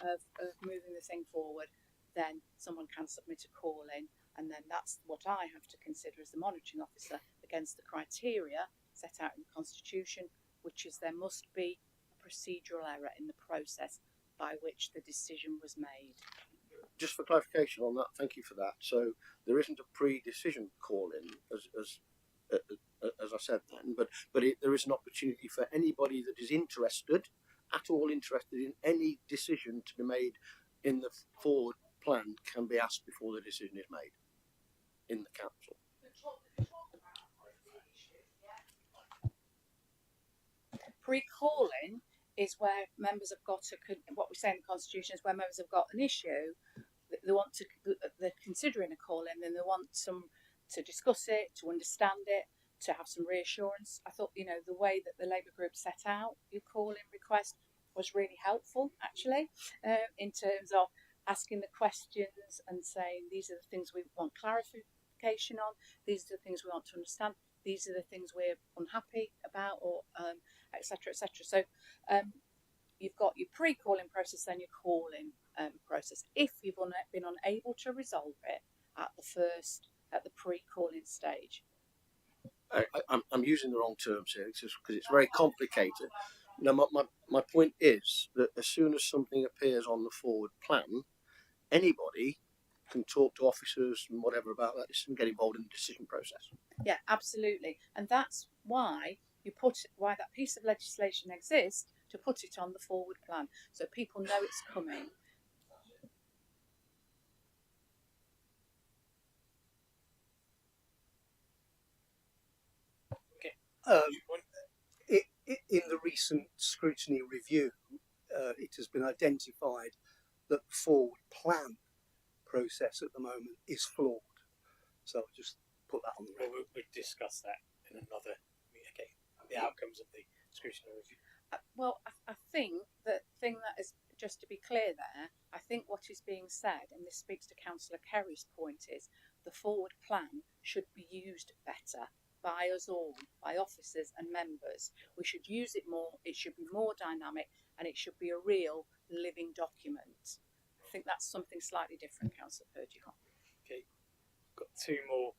of moving the thing forward, then someone can submit a call in, and then that's what I have to consider as the monitoring officer against the criteria set out in the Constitution, which is there must be a procedural error in the process by which the decision was made. Just for clarification on that, thank you for that. So there isn't a pre-decision call-in, as I said then, but there is an opportunity for anybody that is at all interested in any decision to be made in the forward plan can be asked before the decision is made in the council. Pre-calling is where members have got what we say in the Constitution is where members have got an issue that they're considering a call in, and they want to discuss it, to understand it, to have some reassurance. I thought, the way that the Labour group set out your call-in request was really helpful, actually, in terms of asking the questions and saying these are the things we want clarification on, these are the things we want to understand, these are the things we're unhappy about, or etc., etc. So you've got your pre-calling process, then your calling process. If you've been unable to resolve it at the pre-calling stage. I'm using the wrong terms here because it's very complicated. Now, my point is that as soon as something appears on the forward plan, anybody can talk to officers and whatever about that and get involved in the decision process. Yeah, absolutely. And that's why why that piece of legislation exists, to put it on the forward plan so people know it's coming. In the recent scrutiny review, it has been identified that the forward plan process at the moment is flawed. So I'll just put that on the record. We'll discuss that in another. Okay, the outcomes of the scrutiny review. Well, I think the thing that is, just to be clear there, I think what is being said, and this speaks to Councillor Kerry's point, is the forward plan should be used better by us all, by officers and members. We should use it more, it should be more dynamic, and it should be a real living document. I think that's something slightly different, Councillor Purdy. Okay, got two more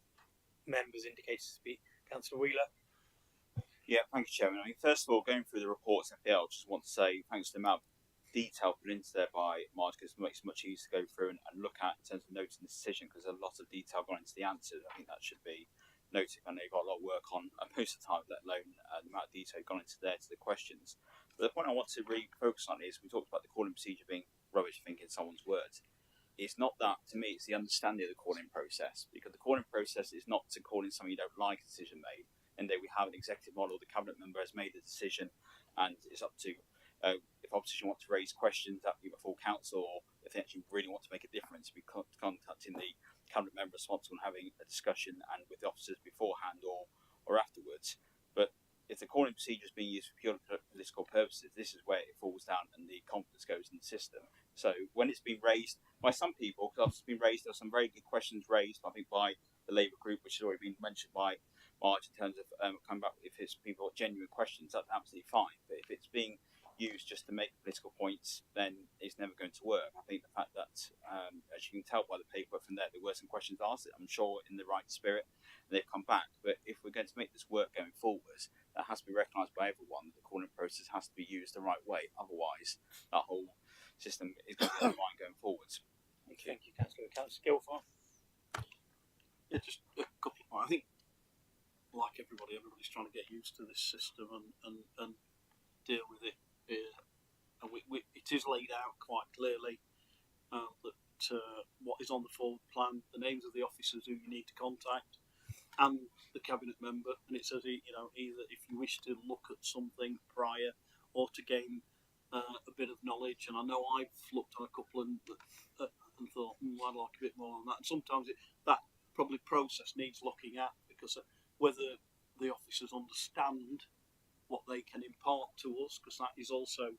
members indicated to speak. Councillor Wheeler. Yeah, thank you, Chairman. I mean, first of all, going through the reports and I just want to say thanks to the amount of detail put into there by Marge, because it makes it much easier to go through and look at in terms of noting the decision, because there's a lot of detail gone into the answers. I think that should be noted. I know you've got a lot of work on most of the time, let alone the amount of detail gone into there to the questions. But the point I want to really focus on is we talked about the calling procedure being rubbish, I think, in someone's words. It's not that, to me, it's the understanding of the calling process, because the calling process is not to call in something you don't like a decision made. And then we have an executive model, the cabinet member has made the decision, and it's up to if opposition want to raise questions at the full council, or if they actually really want to make a difference, be contacting the cabinet member responsible and having a discussion and with the officers beforehand or afterwards. But if the calling procedure is being used for purely political purposes, this is where it falls down and the confidence goes in the system. So when it's been raised by some people, because it's been raised, there are some very good questions raised, I think, by the Labour group, which has already been mentioned by Marge in terms of coming back if it's people genuine questions, that's absolutely fine. But if it's being used just to make political points, then it's never going to work. I think the fact that, as you can tell by the paper from there, there were some questions asked, I'm sure in the right spirit, and they've come back. But if we're going to make this work going forwards, that has to be recognised by everyone. The calling process has to be used the right way. Otherwise, that whole system is going to be right going forwards. Thank you, Councillor. Councillor Skillful. Yeah, just a couple of points. I think, like everybody's trying to get used to this system and deal with it. And it is laid out quite clearly that what is on the forward plan, the names of the officers who you need to contact, and the cabinet member. And it says, either if you wish to look at something prior or to gain a bit of knowledge. And I know I've looked on a couple and thought, I'd like a bit more on that. And sometimes that probably process needs looking at, because whether the officers understand what they can impart to us, because that is also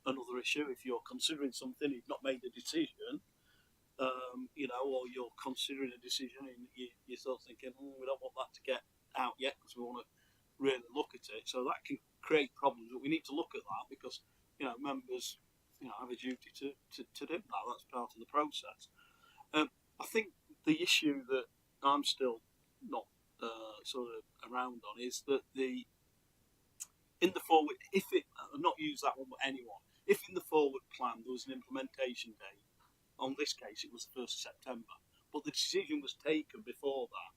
another issue. If you're considering something, you've not made a decision, or you're considering a decision and you're sort of thinking, we don't want that to get out yet because we want to really look at it. So that can create problems, but we need to look at that because, members, have a duty to do that. That's part of the process. I think the issue that I'm still not sort of around on is that in the forward, I've not used that one, but anyone, if in the forward plan there was an implementation date, on this case it was the 1st of September, but the decision was taken before that,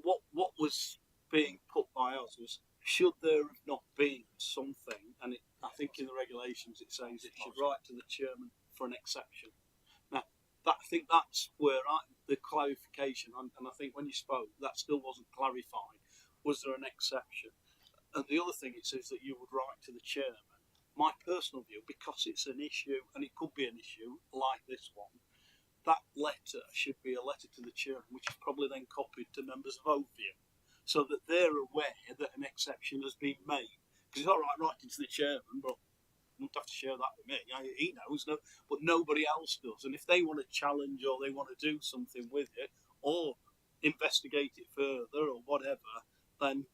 what was being put by us was, should there have not been something, and I think in the regulations it says it should write to the chairman for an exception. Now, I think that's where the clarification, and I think when you spoke, that still wasn't clarified. Was there an exception? And the other thing it says that you would write to the chairman. My personal view, because it's an issue, and it could be an issue like this one, that letter should be a letter to the chairman, which is probably then copied to members of Oakview, so that they're aware that an exception has been made. Because it's all right writing to the chairman, but you don't have to share that with me. He knows, but nobody else does. And if they want to challenge or they want to do something with it or investigate it further or whatever, then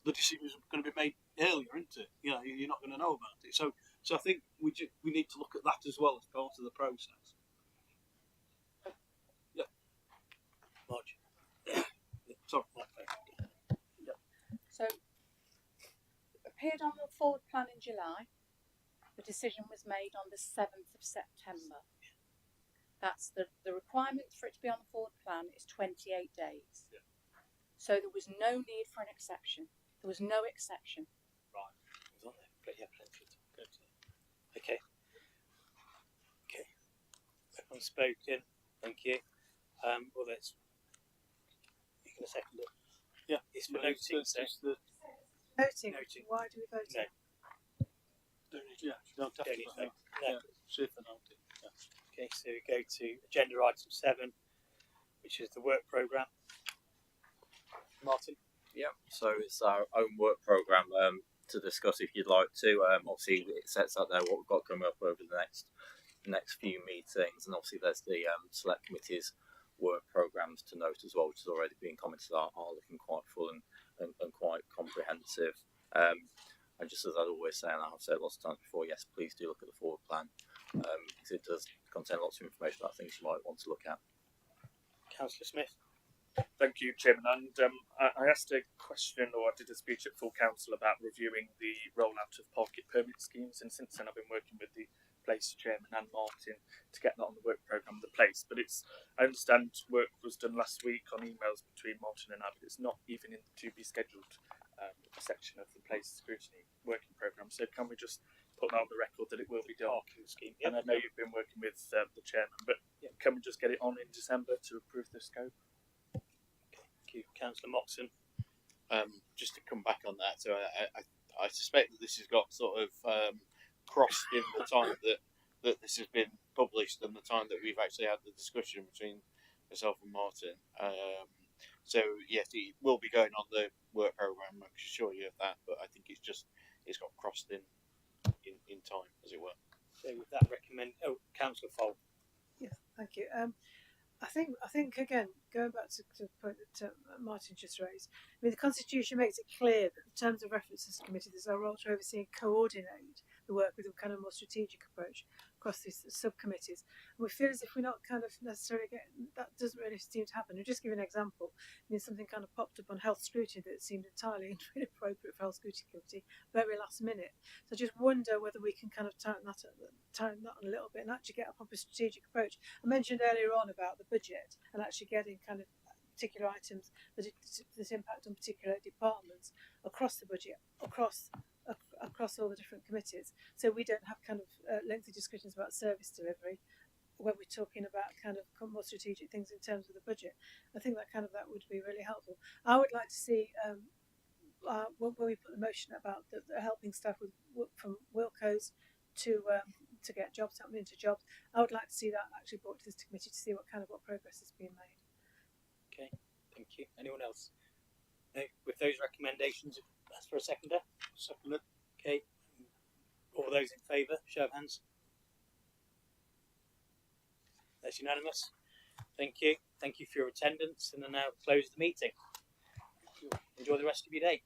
the decision is going to be made earlier, isn't it? You're not going to know about it. So I think we need to look at that as well as part of the process. Yeah. Marge. Sorry. Yeah. So, appeared on the forward plan in July. The decision was made on the 7th of September. That's the requirement for it to be on the forward plan is 28 days. Yeah. So there was no need for an exception. There was no exception. Right. It was on there. But yeah, plenty of time. Good. Okay. Everyone's spoken. Thank you. Well, you can second it. Yeah. It's for noting. Voting. Why do we vote? No. Yeah, you don't have to vote. No. See if they're noted. Yeah. Okay, so we go to agenda item 7, which is the work programme. Martin? Yeah, so it's our own work programme to discuss if you'd like to. Obviously, it sets out there what we've got coming up over the next few meetings, and obviously there's the select committee's work programmes to note as well, which has already been commented on, are looking quite full and quite comprehensive. And just as I'd always say, and I've said lots of times before, yes, please do look at the forward plan, because it does contain lots of information about things you might want to look at. Councillor Smith? Thank you, Chairman. And I asked a question, or I did a speech at full council about reviewing the rollout of parking permit schemes, and since then I've been working with the Place Chairman and Martin to get that on the work programme of the Place. But I understand work was done last week on emails between Martin and I, but it's not even in the to be scheduled section of the Place Scrutiny working programme. So can we just put that on the record that it will be done? Parking scheme. Yep. And I know you've been working with the Chairman, but can we just get it on in December to approve the scope? Thank you. Councillor Moxon? Just to come back on that, so I suspect that this has got sort of crossed in the time that this has been published and the time that we've actually had the discussion between myself and Martin. So yes, it will be going on the work programme, I can assure you of that, but I think it's got crossed in time, as it were. So with that Councillor Fold? Yes, thank you. I think think, again, going back to the point that Martin just raised, I mean, the Constitution makes it clear that the terms of reference to this committee is our role to oversee and coordinate the work with a kind of more strategic approach across these subcommittees. And we feel as if we're not kind of necessarily getting, that doesn't really seem to happen. I'll just give you an example. I mean, something kind of popped up on health scrutiny that seemed entirely inappropriate for health scrutiny committee, very last minute. So I just wonder whether we can kind of tighten that on a little bit and actually get a proper strategic approach. I mentioned earlier on about the budget and actually getting kind of particular items that impact on particular departments across the budget, across all the different committees, so we don't have kind of lengthy discussions about service delivery when we're talking about kind of more strategic things in terms of the budget. I think that would be really helpful. I would like to see when we put the motion about the helping staff with from Wilco's to get jobs happening into jobs. I would like to see that actually brought to this committee to see what progress is being made. Okay, thank you. Anyone else? No, with those recommendations, that's for a seconder. Seconder. Okay. All those in favour, show of hands. That's unanimous. Thank you. Thank you for your attendance, and I now close the meeting. Enjoy the rest of your day.